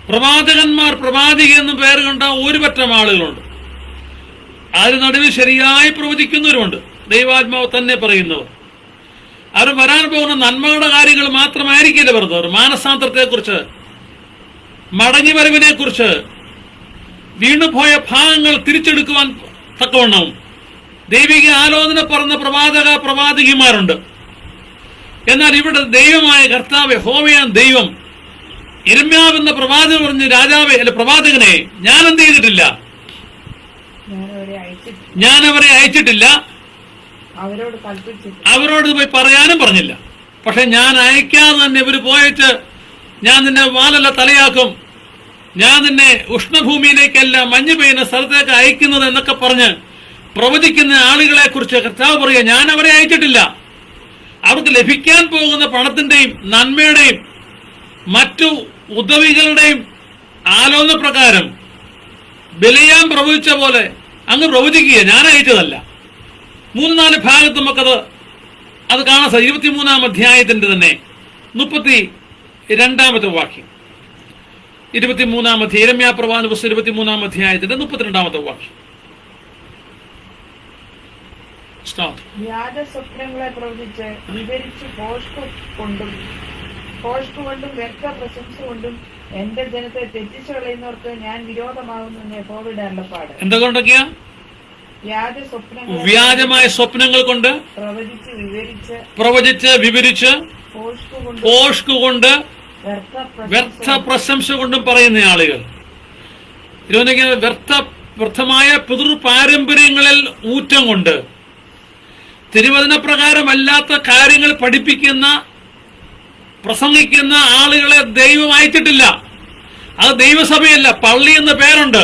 പ്രവാചകന്മാർ, പ്രവാചക എന്ന് പേര് കണ്ട ഒരു പറ്റം ആളുകളുണ്ട്. അതിന് നടുവിൽ ശരിയായി പ്രവചിക്കുന്നവരുണ്ട്. ദൈവാത്മാവ് തന്നെ പറയുന്നവർ. അവർ വരാൻ പോകുന്ന നന്മയുടെ കാര്യങ്ങൾ മാത്രമായിരിക്കില്ല പറഞ്ഞവർ. മാനസാന്തരത്തെക്കുറിച്ച്, മടങ്ങി വരവിനെ കുറിച്ച്, വീണുപോയ ഭാഗങ്ങൾ തിരിച്ചെടുക്കുവാൻ തക്കവണ്ണം ദൈവിക ആലോചന പറഞ്ഞ പ്രവാചകന്മാരുണ്ട്. എന്നാൽ ഇവിടെ ദൈവമായ കർത്താവ്, യഹോവയായ ദൈവം, യിരെമ്യാവെന്ന പ്രവാചകൻ പറഞ്ഞ്, രാജാവെ അല്ല പ്രവാചകനെ, ഞാൻ എന്ത് ചെയ്തിട്ടില്ല, ഞാൻ അവരെ അയച്ചിട്ടില്ല, അവരോട് പോയി പറയാനും പറഞ്ഞില്ല. പക്ഷെ ഞാൻ അയക്കാതെ തന്നെ ഇവര് പോയിട്ട്, ഞാൻ നിന്നെ വാലല്ല തലയാക്കും, ഞാൻ നിന്നെ ഉഷ്ണഭൂമിയിലേക്കല്ല മഞ്ഞ് പെയ്യുന്ന സ്ഥലത്തേക്ക് അയക്കുന്നത് എന്നൊക്കെ പറഞ്ഞ് പ്രവചിക്കുന്ന ആളുകളെ കുറിച്ച് കർത്താവ് പറയുക, ഞാൻ അവരെ അയച്ചിട്ടില്ല. അവർക്ക് ലഭിക്കാൻ പോകുന്ന പണത്തിന്റെയും നന്മയുടെയും മറ്റു ഉദവികളുടെയും ആലോചന പ്രകാരം ബിലയാം പ്രവചിച്ച പോലെ അങ്ങ് പ്രവചിക്കുക, ഞാൻ അയച്ചതല്ല. 3-4 ഭാഗത്ത് നമുക്കത് കാണാൻ സാധിക്കും. 23-ാം അധ്യായത്തിന്റെ തന്നെ 32-ാമത്തെ വാക്യം. 23-ാം അധ്യായം, യിരെമ്യാ പ്രവാചക പുസ്തകം 23-ാം അധ്യായത്തിന്റെ 32-ാമത്തെ വാക്യം. വ്യാജ സ്വപ്നങ്ങളെ പ്രവചിച്ച് വിവരിച്ച് ഭോഷ്ക് കൊണ്ടും വ്യർത്ഥ പ്രശംസ കൊണ്ടും എന്റെ ജനത്തെ തെറ്റിച്ചു കളയുന്നവർക്ക് ഞാൻ വിരോധമാകുന്നു യഹോവയുടെ അരുളപ്പാട്. എന്തുകൊണ്ടൊക്കെയാ? വ്യാജമായ സ്വപ്നങ്ങൾ കൊണ്ട് പ്രവചിച്ച് വിവരിച്ച് ഭോഷ്ക് കൊണ്ട് വ്യർത്ഥ പ്രശംസ കൊണ്ടും പറയുന്ന ആളുകൾ. വ്യർത്ഥമായ പിതൃ പാരമ്പര്യങ്ങളിൽ ഊറ്റം കൊണ്ട് തിരുവചന പ്രകാരമല്ലാത്ത കാര്യങ്ങൾ പഠിപ്പിക്കുന്ന പ്രസംഗിക്കുന്ന ആളുകളെ ദൈവം അയച്ചിട്ടില്ല. അത് ദൈവസഭയല്ല, പള്ളി എന്ന പേരുണ്ട്.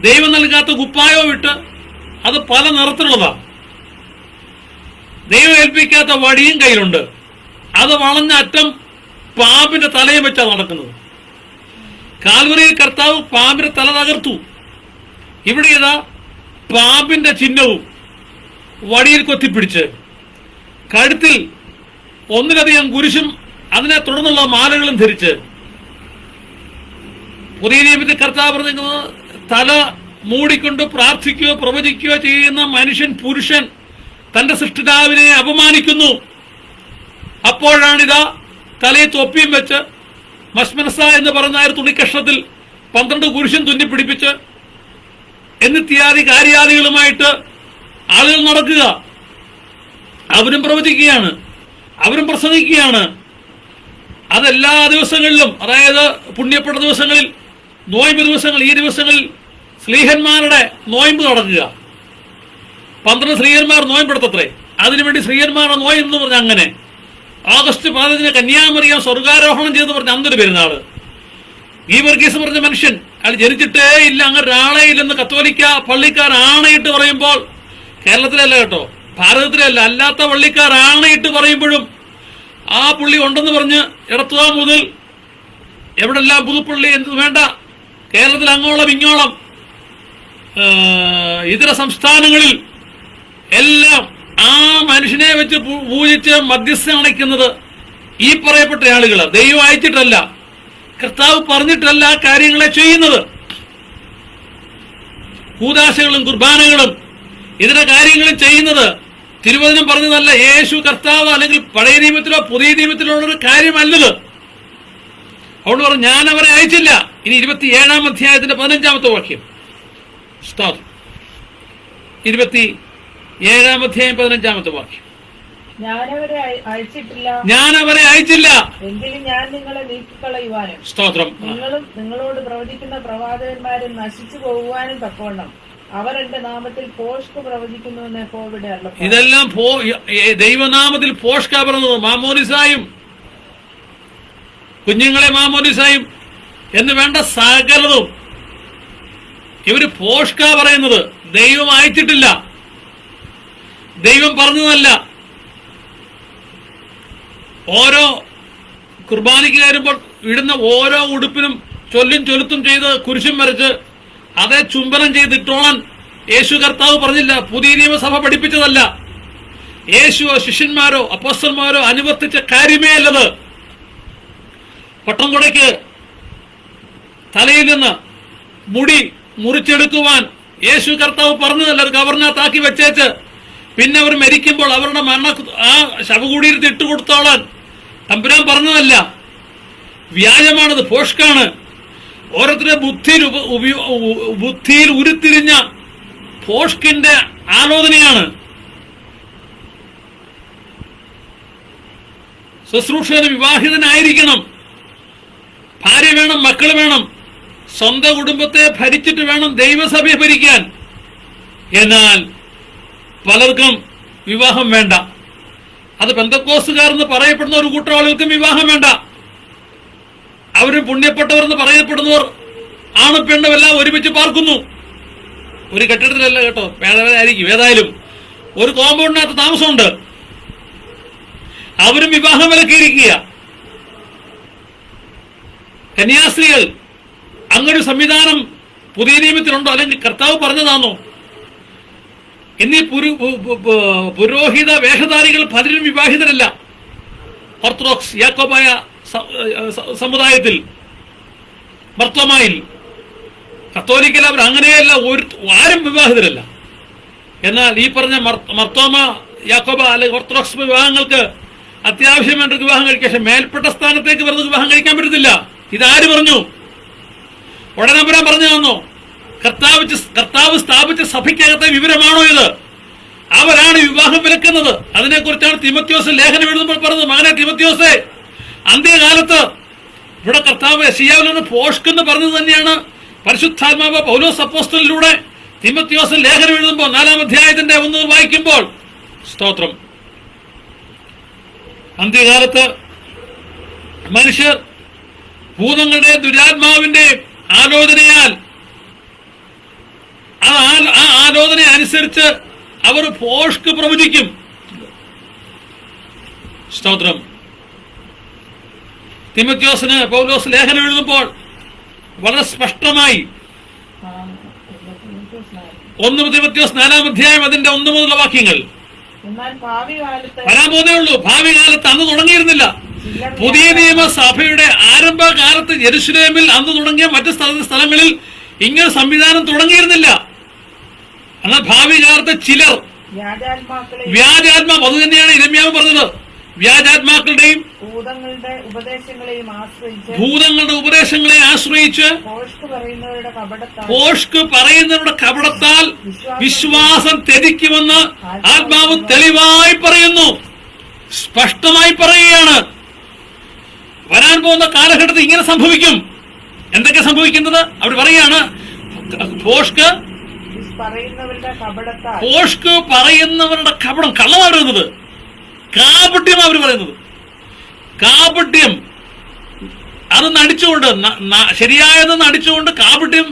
ദൈവം നൽകാത്ത കുപ്പായോ വിട്ട് അത് പല നിറത്തിലുള്ളതാണ്. ദൈവം ഏൽപ്പിക്കാത്ത വടിയും കയ്യിലുണ്ട്. അത് വളഞ്ഞ അറ്റം പാമ്പിന്റെ തലയും വെച്ചാണ് നടക്കുന്നത്. കാൽവരിയിൽ കർത്താവ് പാമ്പിന്റെ തല തകർത്തു. ഇവിടെ ഇതാ പാമ്പിന്റെ ചിഹ്നവും വടിയിൽ കൊത്തിപ്പിടിച്ച് കഴുത്തിൽ ഒന്നിലധികം കുരിശും അതിനെ തുടർന്നുള്ള മാലകളും ധരിച്ച്, പുതിയ നിയമത്തിൽ കർത്താവ് പറഞ്ഞിരിക്കുന്നത് തല മൂടിക്കൊണ്ട് പ്രാർത്ഥിക്കുകയോ പ്രവചിക്കുകയോ ചെയ്യുന്ന മനുഷ്യൻ, പുരുഷൻ തന്റെ സൃഷ്ടിതാവിനെ അപമാനിക്കുന്നു. അപ്പോഴാണിതാ തലയെ തൊപ്പിയും വെച്ച് മസ്മനസ എന്ന് പറയുന്ന ഒരു തുണിക്കഷ്ണത്തിൽ 12 കുരിശും തുന്നിപ്പിടിപ്പിച്ച് എന്നിത്യാദി കാര്യാദികളുമായിട്ട് ആളുകൾ നടക്കുക. അവരും പ്രവചിക്കുകയാണ്, അവരും പ്രസംഗിക്കുകയാണ്. അതെല്ലാ ദിവസങ്ങളിലും, അതായത് പുണ്യപ്പെട്ട ദിവസങ്ങളിൽ, നോയമ്പ് ദിവസങ്ങൾ, ഈ ദിവസങ്ങളിൽ സ്ലീഹന്മാരുടെ നോയമ്പ് നടക്കുക. 12 സ്ലീഹന്മാർ നോയമ്പെടുത്തത്രേ. അതിനുവേണ്ടി സ്ലീഹന്മാരുടെ നോയമ്പ് എന്ന് പറഞ്ഞ അങ്ങനെ ആഗസ്റ്റ് 15 കന്യാമറിയാം സ്വർഗാരോഹണം ചെയ്ത് പറഞ്ഞ അന്നൊരു പെരുന്നാള്. ഈ വർഗീസ് പറഞ്ഞ മനുഷ്യൻ അയാൾ ജനിച്ചിട്ടേ ഇല്ല, അങ്ങനെ ഒരാളെ ഇല്ലെന്ന് കത്തോലിക്ക പള്ളിക്കാർ ആണയിട്ട് പറയുമ്പോൾ, കേരളത്തിലല്ല കേട്ടോ, ഭാരതത്തിലല്ല, അല്ലാത്ത പള്ളിക്കാർ ആണയിട്ട് പറയുമ്പോഴും ആ പുള്ളി ഉണ്ടെന്ന് പറഞ്ഞ് എടത്തുവാ മുതൽ എവിടെല്ലാം പുതുപ്പള്ളി എന്ത് വേണ്ട, കേരളത്തിൽ അങ്ങോളം ഇങ്ങോളം ഇതര സംസ്ഥാനങ്ങളിൽ എല്ലാം ആ മനുഷ്യനെ വെച്ച് പൂജിച്ച് മധ്യസ്ഥം അണയ്ക്കുന്നത് ഈ പറയപ്പെട്ട ആളുകള്. ദൈവം അയച്ചിട്ടല്ല, കർത്താവ് പറഞ്ഞിട്ടല്ല കാര്യങ്ങളെ ചെയ്യുന്നത്. കൂദാശകളും കുർബാനകളും ഇതര കാര്യങ്ങളും ചെയ്യുന്നത് തിരുവചനം പറഞ്ഞതല്ല. യേശു കർത്താവ് അല്ലെങ്കിൽ പഴയ നിയമത്തിലോ പുതിയ നിയമത്തിലോ ഉള്ളൊരു കാര്യമല്ലത്. അതുകൊണ്ട് പറഞ്ഞു ഞാൻ അവരെ അയച്ചില്ല. ഇനി 27-ാം അധ്യായത്തിന്റെ 15-ാമത്തെ വാക്യം, 27-ാം അധ്യായം 15-ാമത്തെ വാക്യം. ഞാനവരെ അയച്ചില്ല, എങ്കിലും ഞാൻ നിങ്ങളെ നീക്കിക്കളയുവാനും സ്തോത്രം, നിങ്ങളും നിങ്ങളോട് പ്രവചിക്കുന്ന പ്രവാചകന്മാരും നശിച്ചു പോകുവാനും തക്കവണ്ണം അവർ എന്റെ നാമത്തിൽ പോഷ്ക് പ്രവചിക്കുന്നുവെന്ന് യഹോവയുടെ അരുളപ്പാട്. ഇതെല്ലാം ദൈവനാമത്തിൽ പോഷ്ക പറഞ്ഞത്. മാമോദിസായും കുഞ്ഞുങ്ങളെ മാമോദിസായും എന്ന് വേണ്ട സകലതും ഇവര് പോഷ്ക പറയുന്നത്. ദൈവം അയച്ചിട്ടില്ല, ദൈവം പറഞ്ഞതല്ല. ഓരോ കുർബാനയ്ക്ക് കയറുമ്പോൾ ഇടുന്ന ഓരോ ഉടുപ്പിനും ചൊല്ലുത്തും ചെയ്ത് കുരിശും വരച്ച് അതേ ചുംബനം ചെയ്തിട്ടോളാൻ യേശു കർത്താവ് പറഞ്ഞില്ല. പുതിയ നിയമസഭ പഠിപ്പിച്ചതല്ല. യേശുവോ ശിഷ്യന്മാരോ അപ്പോസ്തലന്മാരോ അനുവർത്തിച്ച കാര്യമേ അല്ലത്. പട്ടംകൊടയ്ക്ക് തലയിൽ നിന്ന് മുടി മുറിച്ചെടുക്കുവാൻ യേശു കർത്താവ് പറഞ്ഞതല്ല. ഒരു കവറിനകത്താക്കി വെച്ചേച്ച് പിന്നെ അവർ മരിക്കുമ്പോൾ അവരുടെ ആ ശവകുടീരത്തിൽ ഇട്ടുകൊടുത്തോളാൻ തമ്പുരാൻ പറഞ്ഞതല്ല. വ്യാജമാണത്, പോഷ്കാണ്. ഓരോരുത്തരുടെ ബുദ്ധിയിൽ ഉരുത്തിരിഞ്ഞ പോഷ്കിന്റെ ആലോചനയാണ്. ശുശ്രൂഷകന് വിവാഹിതനായിരിക്കണം, ഭാര്യ വേണം, മക്കൾ വേണം, സ്വന്തം കുടുംബത്തെ ഭരിച്ചിട്ട് വേണം ദൈവസഭയെ ഭരിക്കാൻ. എന്നാൽ പലർക്കും വിവാഹം വേണ്ട. അത് പെന്തക്കോസ്തുകാരെന്ന് പറയപ്പെടുന്ന ഒരു കൂട്ടം ആളുകൾക്കും വിവാഹം വേണ്ട. അവര് പുണ്യപ്പെട്ടവരെന്ന് പറയപ്പെടുന്നവർ ആണ് പെണ്ണും എല്ലാം ഒരുമിച്ച് പാർക്കുന്നു. ഒരു കെട്ടിടത്തിലല്ല കേട്ടോ, പേരായിരിക്കും. ഏതായാലും ഒരു കോമ്പൗണ്ടിനകത്ത് താമസമുണ്ട്. അവരും വിവാഹം വിലക്കിയിരിക്കുക. കന്യാസ്ത്രീകൾ അങ്ങനൊരു സംവിധാനം പുതിയ നിയമത്തിലുണ്ടോ? അല്ലെങ്കിൽ കർത്താവ് പറഞ്ഞതാണോ? എന്നീ പുരോഹിത വേഷധാരികൾ പലരും വിവാഹിതരല്ല. ഓർത്തഡോക്സ് യാക്കോബായ സമുദായത്തിൽ മർത്തോമായിൽ കത്തോലിക്കൽ അവർ അങ്ങനെയല്ല, ആരും വിവാഹിതരല്ല. എന്നാൽ ഈ പറഞ്ഞ മർത്തോമ യാക്കോബ അല്ലെങ്കിൽ ഓർത്തഡോക്സ് വിവാഹങ്ങൾക്ക് അത്യാവശ്യം വേണ്ട വിവാഹം കഴിക്കാൻ, പക്ഷെ മേൽപ്പെട്ട സ്ഥാനത്തേക്ക് വെറുതെ വിവാഹം കഴിക്കാൻ പറ്റത്തില്ല. ഇതാര് പറഞ്ഞു? ഉടനെ പറഞ്ഞു തന്നോ? കർത്താവ് സ്ഥാപിച്ച സഭയ്ക്കകത്തെ വിവരമാണോ ഇത്? അവരാണ് വിവാഹം വിലക്കുന്നത്. അതിനെക്കുറിച്ചാണ് തിമോത്തിയോസ് ലേഖനം എഴുതുമ്പോൾ പറഞ്ഞത്. മകനെ തിമോത്തിയോസേ, അന്ത്യകാലത്ത് ഇവിടെ കർത്താവ് യെശയ്യാവിൽ നിന്ന് പോഷ്കെന്ന് പറഞ്ഞത് തന്നെയാണ് പരിശുദ്ധാത്മാവ് പൗലോസ് അപ്പോസ്തലനിലൂടെ തിമോത്തിയോസ് ലേഖനം എഴുതുമ്പോൾ 4-ാം അധ്യായത്തിന്റെ 1 വായിക്കുമ്പോൾ സ്തോത്രം. അന്ത്യകാലത്ത് മനുഷ്യർ ഭൂതങ്ങളുടെ ദുരാത്മാവിന്റെ ആലോചനയാൽ ആ ആലോചന അനുസരിച്ച് അവർ ഭോഷ്ക് പ്രവചിക്കും. സ്തോത്രം. തിമോഥെയോസിന് പൗലോസ് ലേഖനം എഴുതുമ്പോൾ വളരെ സ്പഷ്ടമായി 1 തിമോഥെയോസ് 4-ാം അധ്യായം അതിന്റെ 1 മുതലുള്ള വാക്യങ്ങൾ വരാൻ പോകുന്നേ ഉള്ളൂ. ഭാവി കാലത്ത് അന്ന് തുടങ്ങിയിരുന്നില്ല. പുതിയ നിയമസഭയുടെ ആരംഭകാലത്ത് യെരുശലേമിൽ അന്ന് തുടങ്ങിയ മറ്റ് സ്ഥലങ്ങളിൽ ഇങ്ങനെ സംവിധാനം തുടങ്ങിയിരുന്നില്ല. എന്നാൽ ഭാവി കാലത്ത് ചിലർ വ്യാജാത്മാവ്, അത് തന്നെയാണ് ഇരമ്യാവ് പറഞ്ഞത്, വ്യാജാത്മാക്കളുടെയും ഭൂതങ്ങളുടെ ഉപദേശങ്ങളെ ആശ്രയിച്ച് ഭോഷ്ക് പറയുന്നവരുടെ കപടത്താൽ വിശ്വാസം ത്യജിക്കുമെന്ന് ആത്മാവ് തെളിവായി പറയുന്നു, സ്പഷ്ടമായി പറയുകയാണ്. വരാൻ പോകുന്ന കാലഘട്ടത്തിൽ ഇങ്ങനെ സംഭവിക്കും. എന്തൊക്കെ സംഭവിക്കുന്നത് അവർ പറയാണ്? ഭോഷ്ക് പറയുന്നവരുടെ കപടം, കള്ളമാണ് പറയുന്നത്, കാപട്യം അവർ പറയുന്നത്, കാപട്യം. അത് നടിച്ചുകൊണ്ട്, ശരിയായെന്ന് നടിച്ചുകൊണ്ട്, കാപട്യം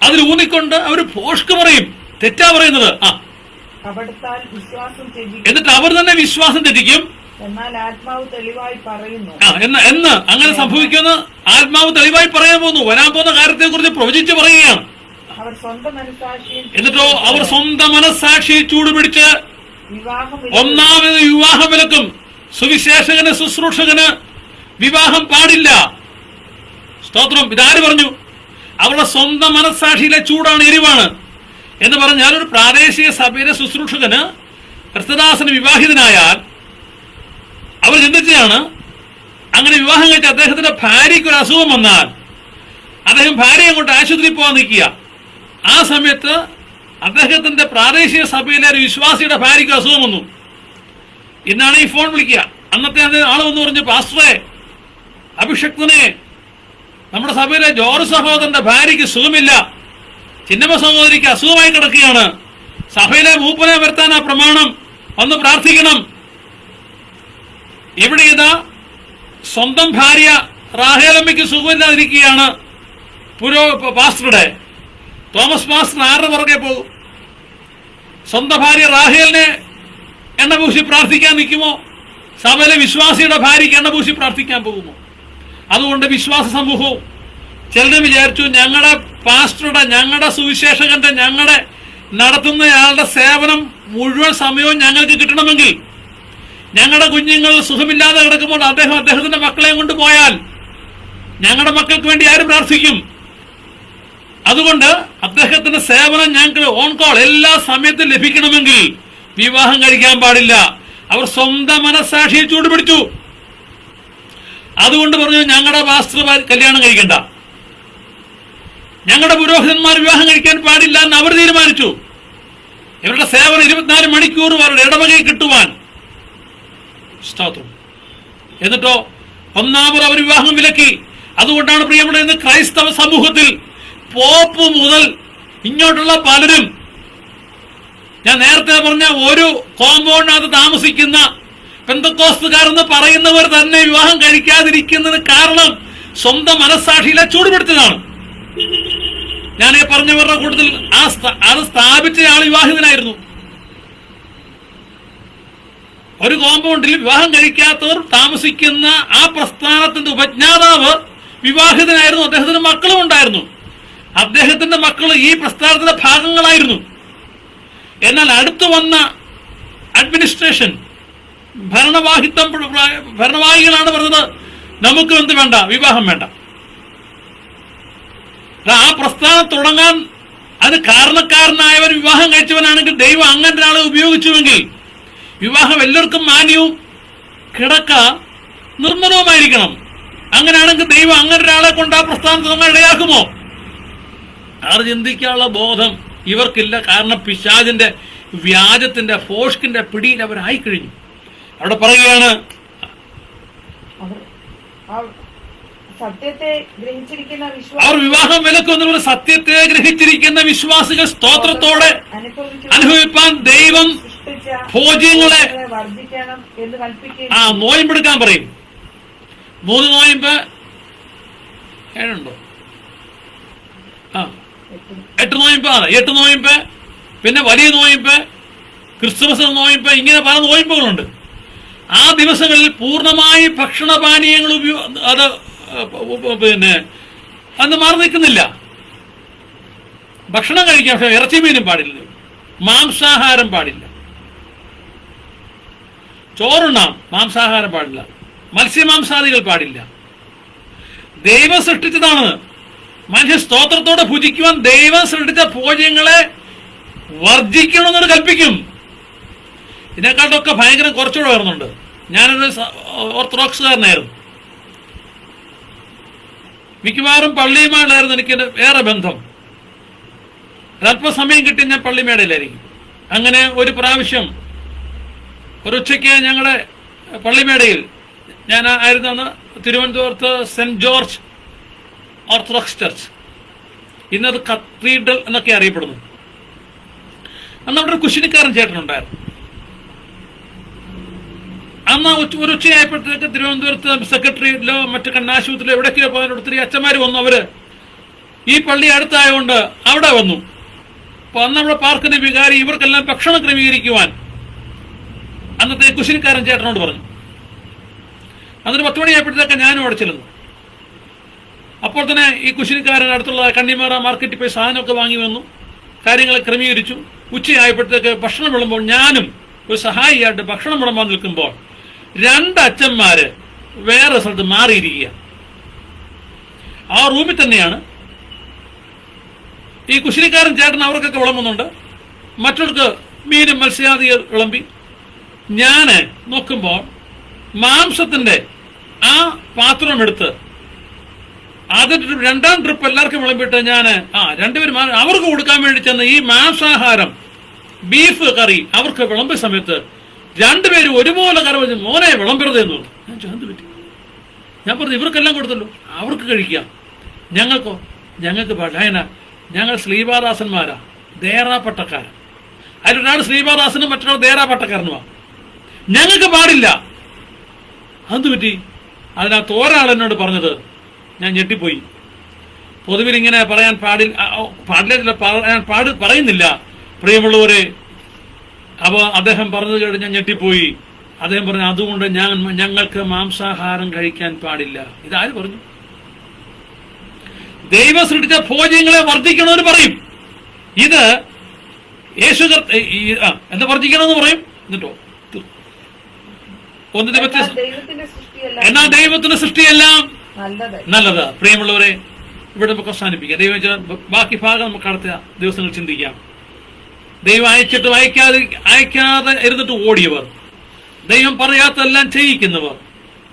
അതിൽ ഊന്നിക്കൊണ്ട് അവർ ഭോഷ്ക് പറയും, തെറ്റാ പറയുന്നത്. എന്നിട്ട് അവർ തന്നെ വിശ്വാസം തെറ്റിക്കും. എന്നാൽ ആത്മാവ് തെളിവായി പറയുന്നു എന്ന് അങ്ങനെ സംഭവിക്കുമെന്ന് ആത്മാവ് തെളിവായി പറയാൻ പോകുന്നു. വരാൻ പോകുന്ന കാര്യത്തെ കുറിച്ച് പ്രവചിച്ച് പറയുകയാണ്. എന്നിട്ടോ അവർ സ്വന്തം മനസ്സാക്ഷി ചൂടുപിടിച്ച് ഒന്നാമത് വിവാഹം വിലക്കും. സുവിശേഷകന്, ശുശ്രൂഷകന് വിവാഹം പാടില്ല. സ്തോത്രം. ഇതാര് പറഞ്ഞു? അവരുടെ സ്വന്തം മനസ്സാക്ഷിയിലെ ചൂടാണ്, എരിവാണ് എന്ന് പറഞ്ഞാൽ ഒരു പ്രാദേശിക സഭയിലെ ശുശ്രൂഷകന്, ക്രിസ്തുദാസന് വിവാഹിതനായാൽ അവർ ചിന്തിച്ചാണ്, അങ്ങനെ വിവാഹം കഴിച്ച അദ്ദേഹത്തിന്റെ ഭാര്യയ്ക്ക് ഒരു അസുഖം വന്നാൽ അദ്ദേഹം ഭാര്യയെ കൊണ്ട് ആശുപത്രിയിൽ പോകാൻ നിൽക്കുക. ആ സമയത്ത് അദ്ദേഹത്തിന്റെ പ്രാദേശിക സഭയിലെ ഒരു വിശ്വാസിയുടെ ഭാര്യയ്ക്ക് അസുഖം വന്നു. ഇന്നാണ് ഈ ഫോൺ വിളിക്കുക. അന്നത്തെ ആള് വന്ന് പറഞ്ഞു, പാസ്റ്ററെ, അഭിഷക്തനെ, നമ്മുടെ സഭയിലെ ജോർജ് സഹോദരന്റെ ഭാര്യയ്ക്ക് സുഖമില്ല, ചിന്നമ്മ സഹോദരിക്ക് അസുഖമായി കിടക്കുകയാണ്, സഭയിലെ മൂപ്പനെ വരുത്താൻ ആ പ്രമാണം, ഒന്ന് പ്രാർത്ഥിക്കണം. ഇവിടെ ഇതാ സ്വന്തം ഭാര്യ റാഹേലമ്മയ്ക്ക് സുഖമില്ലാതിരിക്കുകയാണ്. പാസ്റ്ററുടെ തോമസ് പാസ്റ്റർ ആരുടെ പുറകെ പോകും? സ്വന്തം ഭാര്യ റാഹേലിനെ എണ്ണപൂശി പ്രാർത്ഥിക്കാൻ നിൽക്കുമോ? സഭയിലെ വിശ്വാസിയുടെ ഭാര്യയ്ക്ക് എണ്ണപൂശി പ്രാർത്ഥിക്കാൻ പോകുമോ? അതുകൊണ്ട് വിശ്വാസ സമൂഹവും ചിലരും വിചാരിച്ചു, ഞങ്ങളുടെ പാസ്റ്ററുടെ, ഞങ്ങളുടെ സുവിശേഷകന്റെ, ഞങ്ങളുടെ നടത്തുന്നയാളുടെ സേവനം മുഴുവൻ സമയവും ഞങ്ങൾക്ക് കിട്ടണമെങ്കിൽ ഞങ്ങളുടെ കുഞ്ഞുങ്ങൾ സുഖമില്ലാതെ കിടക്കുമ്പോൾ അദ്ദേഹത്തിന്റെ മക്കളെ കൊണ്ട് പോയാൽ ഞങ്ങളുടെ മക്കൾക്ക് വേണ്ടി ആര് പ്രാർത്ഥിക്കും? അതുകൊണ്ട് അദ്ദേഹത്തിന്റെ സേവനം ഞങ്ങൾക്ക് ഓൺ കോൾ എല്ലാ സമയത്തും ലഭിക്കണമെങ്കിൽ വിവാഹം കഴിക്കാൻ പാടില്ല. അവർ സ്വന്തം മനസ്സാക്ഷിയെ ചൂടുപിടിച്ചു. അതുകൊണ്ട് പറഞ്ഞു, ഞങ്ങളുടെ പാസ്റ്റർ കല്യാണം കഴിക്കണ്ട, ഞങ്ങളുടെ പുരോഹിതന്മാർ വിവാഹം കഴിക്കാൻ പാടില്ല എന്ന് അവർ തീരുമാനിച്ചു. ഇവരുടെ സേവനം 24 മണിക്കൂർ അവരുടെ ഇടവകയിൽ കിട്ടുവാൻ. സ്തോത്രം. എന്നിട്ടോ ഒന്നാമത് അവർ വിവാഹം വിലക്കി. അതുകൊണ്ടാണ് പ്രിയമുള്ള ഇന്ന് ക്രൈസ്തവ സമൂഹത്തിൽ പോപ്പ് മുതൽ ഇങ്ങോട്ടുള്ള പലരും, ഞാൻ നേരത്തെ പറഞ്ഞ ഒരു കോമ്പൗണ്ടിനകത്ത് താമസിക്കുന്ന പെന്തക്കോസ്തുകാരെന്ന് പറയുന്നവർ തന്നെ വിവാഹം കഴിക്കാതിരിക്കുന്നതിന് കാരണം സ്വന്തം മനസ്സാക്ഷിയിലെ ചൂടുപിടുത്തതാണ്. ഞാൻ ഈ പറഞ്ഞവരുടെ കൂട്ടത്തിൽ അത് സ്ഥാപിച്ചയാൾ വിവാഹിതനായിരുന്നു. ഒരു കോമ്പൗണ്ടിൽ വിവാഹം കഴിക്കാത്തവർ താമസിക്കുന്ന ആ പ്രസ്ഥാനത്തിന്റെ ഉപജ്ഞാതാവ് വിവാഹിതനായിരുന്നു. അദ്ദേഹത്തിന് മക്കളും ഉണ്ടായിരുന്നു. അദ്ദേഹത്തിന്റെ മക്കൾ ഈ പ്രസ്ഥാനത്തിന്റെ ഭാഗങ്ങളായിരുന്നു. എന്നാൽ അടുത്തു വന്ന അഡ്മിനിസ്ട്രേഷൻ, ഭരണവാഹികളാണ് പറഞ്ഞത്, നമുക്ക് എന്ത് വേണ്ട, വിവാഹം വേണ്ട. ആ പ്രസ്ഥാനം തുടങ്ങാൻ അത് കാരണക്കാരനായവൻ വിവാഹം കഴിച്ചവനാണെങ്കിൽ ദൈവം അങ്ങനെ ഒരാളെ ഉപയോഗിച്ചുവെങ്കിൽ വിവാഹം എല്ലാവർക്കും മാന്യവും കിടക്ക നിർമ്മലവുമായിരിക്കണം. അങ്ങനെയാണെങ്കിൽ ദൈവം അങ്ങനെ ഒരാളെ കൊണ്ട് ആ പ്രസ്ഥാനം തുടങ്ങാൻ ഇടയാക്കുമോ? അത് ചിന്തിക്കാനുള്ള ബോധം ഇവർക്കില്ല. കാരണം പിശാചിന്റെ, വ്യാജത്തിന്റെ, ഫോഷ്കിന്റെ പിടിയിൽ അവരായി കഴിഞ്ഞു. അവിടെ പറയുകയാണ്, അവർ വിവാഹം വിലക്കുന്നുള്ള സത്യത്തെ ഗ്രഹിച്ചിരിക്കുന്ന വിശ്വാസികൾ സ്തോത്രത്തോടെ അനുഭവിപ്പാൻ ദൈവം സൃഷ്ടിച്ച ഭോജ്യങ്ങളെ വർദ്ധിക്കണം എന്ന് കൽപ്പിക്കുകയും നോയമ്പെടുക്കാൻ പറയും. 3 നോയമ്പ് 7 8 നോയമ്പ് 8 നോയമ്പ്, പിന്നെ വലിയ നോയമ്പ്, ക്രിസ്തുമസ് നോയമ്പ്, ഇങ്ങനെ പല നോയമ്പുകളുണ്ട്. ആ ദിവസങ്ങളിൽ പൂർണ്ണമായി ഭക്ഷണപാനീയങ്ങൾ അന്ന് മാറി നിൽക്കുന്നില്ല. ഭക്ഷണം കഴിക്കാം, പക്ഷെ ഇറച്ചി മീനും പാടില്ല, മാംസാഹാരം പാടില്ല. ചോറുണ്ണാം, മാംസാഹാരം പാടില്ല, മത്സ്യമാംസാദികൾ പാടില്ല. ദൈവം സൃഷ്ടിച്ചതാണ്. മനുഷ്യ സ്തോത്രത്തോടെ ഭുജിക്കുവാൻ ദൈവം സൃഷ്ടിച്ച ഭോജ്യങ്ങളെ വർജിക്കണമെന്നൊരു കൽപ്പിക്കും. ഇതിനെക്കാട്ടൊക്കെ ഭയങ്കര കുറച്ചുകൂടെ വരുന്നുണ്ട്. ഞാനൊരു ഓർത്തഡോക്സുകാരനായിരുന്നു. മിക്കവാറും പള്ളിയുമായിട്ടായിരുന്നു എനിക്ക് ഏറെ ബന്ധം. ഒരല്പസമയം കിട്ടി ഞാൻ പള്ളിമേടയിലായിരിക്കും. അങ്ങനെ ഒരു പ്രാവശ്യം ഒരു ഉച്ചയ്ക്ക് ഞങ്ങളുടെ പള്ളിമേടയിൽ, ഞാൻ ആയിരുന്നു അന്ന് തിരുവനന്തപുരത്ത് സെന്റ് ജോർജ് ഓർത്തഡോക്സ് ചർച്ച്, ഇന്നത് കത്തീഡ്രൽ എന്നൊക്കെ അറിയപ്പെടുന്നു. അന്ന് അവിടെ ഒരു കുശിനിക്കാരൻ ചേട്ടനുണ്ടായിരുന്നു. അന്ന് ഒരു ഉച്ചയായപ്പോഴത്തേക്ക് തിരുവനന്തപുരത്ത് സെക്രട്ടറിയിലോ മറ്റു കണ്ണാശുപത്രിയിലോ എവിടേക്കോ പോകാൻ ഒത്തിരി അച്ഛന്മാർ വന്നു. അവര് ഈ പള്ളി അടുത്തായതുകൊണ്ട് അവിടെ വന്നു. അപ്പൊ അന്ന് നമ്മുടെ പാർക്കിന്റെ വികാരി ഇവർക്കെല്ലാം ഭക്ഷണം ക്രമീകരിക്കുവാൻ അന്നത്തെ കുശിനിക്കാരൻ ചേട്ടനോട് പറഞ്ഞു. അന്നൊരു 10 മണിയായപ്പോഴത്തേക്ക് ഞാനും അവിടെ ചെല്ലുന്നു. അപ്പോൾ തന്നെ ഈ കുശിനിക്കാരൻ അടുത്തുള്ള കണ്ണിമാറ മാർക്കറ്റിൽ പോയി സാധനമൊക്കെ വാങ്ങി വന്നു, കാര്യങ്ങൾ ക്രമീകരിച്ചു. ഉച്ചയായപ്പോഴത്തേക്ക് ഭക്ഷണം വിളമ്പോൾ ഞാനും ഒരു സഹായിയായിട്ട് ഭക്ഷണം വിളമ്പാൻ നിൽക്കുമ്പോൾ 2 അച്ഛന്മാര് വേറെ സ്ഥലത്ത് മാറിയിരിക്കുക. ആ റൂമിൽ തന്നെയാണ് ഈ കുശിനിക്കാരൻ ചേട്ടൻ അവർക്കൊക്കെ വിളമ്പുന്നുണ്ട്, മറ്റവർക്ക് മീനും മത്സ്യാദികൾ വിളമ്പി. ഞാന് നോക്കുമ്പോൾ മാംസത്തിന്റെ ആ പാത്രം എടുത്ത് അതിന്റെ 2ാം ട്രിപ്പ് എല്ലാവർക്കും വിളമ്പിട്ട് ഞാൻ രണ്ടുപേരും അവർക്ക് കൊടുക്കാൻ വേണ്ടി ചെന്ന് ഈ മാംസാഹാരം ബീഫ് കറി അവർക്ക് വിളമ്പിയ സമയത്ത് 2 പേരും ഒരുപോലെ കറി വെച്ച് മോനെ വിളമ്പരുത് എന്ന് പറഞ്ഞു. ഞാൻ ചോദിച്ചു പറ്റി. ഞാൻ പറഞ്ഞു ഇവർക്കെല്ലാം കൊടുത്തല്ലോ, അവർക്ക് കഴിക്കാം, ഞങ്ങൾക്ക് പാടില്ല. ഞങ്ങൾ ശ്രീപാദാസന്മാരാ, ദേറാപ്പട്ടക്കാരൻ. അതിലൊരാൾ ശ്രീപാദാസനും മറ്റൊരാൾ ദേറാപ്പട്ടക്കാരനുമാണ്. ഞങ്ങൾക്ക് പാടില്ല. അതെന്ത് പറ്റി? അതിനകത്ത് ഒരാൾ എന്നോട് പറഞ്ഞത് ഞാൻ ഞെട്ടിപ്പോയി. പൊതുവിൽ ഇങ്ങനെ പറയാൻ പറയുന്നില്ല പ്രിയമുള്ളവരെ. അപ്പൊ അദ്ദേഹം പറഞ്ഞത് കേട്ട് ഞാൻ ഞെട്ടിപ്പോയി. അദ്ദേഹം പറഞ്ഞു അതുകൊണ്ട് ഞങ്ങൾക്ക് മാംസാഹാരം കഴിക്കാൻ പാടില്ല. ഇതാര് പറഞ്ഞു? ദൈവം സൃഷ്ടിച്ച ഭോജ്യങ്ങളെ വർദ്ധിക്കണമെന്ന് പറയും. ഇത് യേശു എന്താ വർദ്ധിക്കണമെന്ന് പറയും. എന്നിട്ടോ എന്നാൽ ദൈവത്തിന്റെ സൃഷ്ടിയെല്ലാം നല്ലത്. പ്രിയമുള്ളവരെ, ഇവിടെ നമുക്ക് അവസാനിപ്പിക്കാം. ദൈവം ബാക്കി ഭാഗം നമുക്ക് അടുത്ത ദിവസങ്ങൾ ചിന്തിക്കാം. ദൈവം അയച്ചിട്ട് അയക്കാതെ ഇരുന്നിട്ട് ഓടിയവർ, ദൈവം പറയാത്തതെല്ലാം ചെയ്യിക്കുന്നവർ,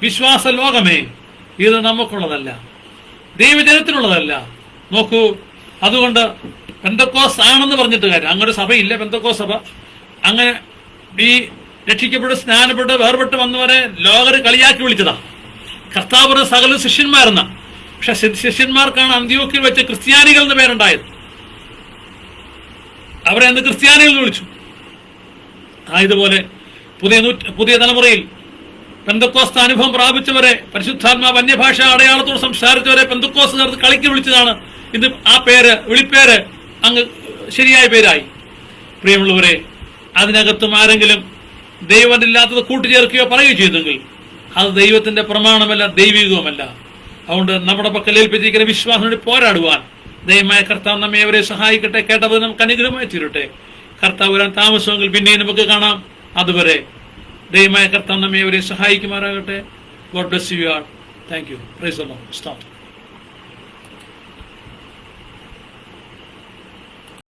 വിശ്വാസ ലോകമേ, ഇത് നമുക്കുള്ളതല്ല, ദൈവജനത്തിനുള്ളതല്ല. നോക്കൂ, അതുകൊണ്ട് പെന്തക്കോസ് ആണെന്ന് പറഞ്ഞിട്ട് കാര്യം. അങ്ങനെ സഭയില്ല, പെന്തക്കോസ് സഭ. അങ്ങനെ ഈ രക്ഷിക്കപ്പെട്ട് സ്നാനപ്പെട്ട് വേർപെട്ട് വന്നവരെ ലോകര് കളിയാക്കി വിളിച്ചതാ. കർത്താവ് സകല ശിഷ്യന്മാരെന്ന. പക്ഷെ ശിഷ്യന്മാർക്കാണ് അന്ത്യോക്യയിൽ വെച്ച് ക്രിസ്ത്യാനികൾ എന്ന് പേരുണ്ടായത്. അവരെ അന്ന് ക്രിസ്ത്യാനികൾ എന്ന് വിളിച്ചു. ആയതുപോലെ പുതിയ തലമുറയിൽ പെന്തക്കോസ്ത അനുഭവം പ്രാപിച്ചവരെ, പരിശുദ്ധാത്മാവ് അന്യഭാഷ അടയാളത്തോട് സംസാരിച്ചവരെ പെന്തക്കോസ് ചേർത്ത് കളിക്ക് വിളിച്ചതാണ്. ഇന്ന് ആ വിളിപ്പേര് അങ്ങ് ശരിയായ പേരായി. പ്രിയമുള്ളവരെ, അതിനകത്തും ആരെങ്കിലും ദൈവമില്ലാത്തത് കൂട്ടിച്ചേർക്കുകയോ പറയുകയോ ചെയ്തെങ്കിൽ അത് ദൈവത്തിന്റെ പ്രമാണമല്ല, ദൈവികവുമല്ല. അതുകൊണ്ട് നമ്മുടെ പക്കൽ ഏൽപ്പിച്ചിരിക്കുന്ന വിശ്വാസം വേണ്ടി പോരാടുവാൻ ദൈവമായ കർത്താവ് നമ്മെ അവരെ സഹായിക്കട്ടെ. കേട്ടത് നമുക്ക് അനുഗ്രഹമായി തീരട്ടെ. കർത്താവ് വരാൻ താമസമെങ്കിൽ പിന്നെയും നമുക്ക് കാണാം. അതുവരെ ദൈവമായ കർത്താവ് നമ്മെ അവരെ സഹായിക്കുമാറാകട്ടെ. God bless you all. Thank you. Praise the Lord. Stop.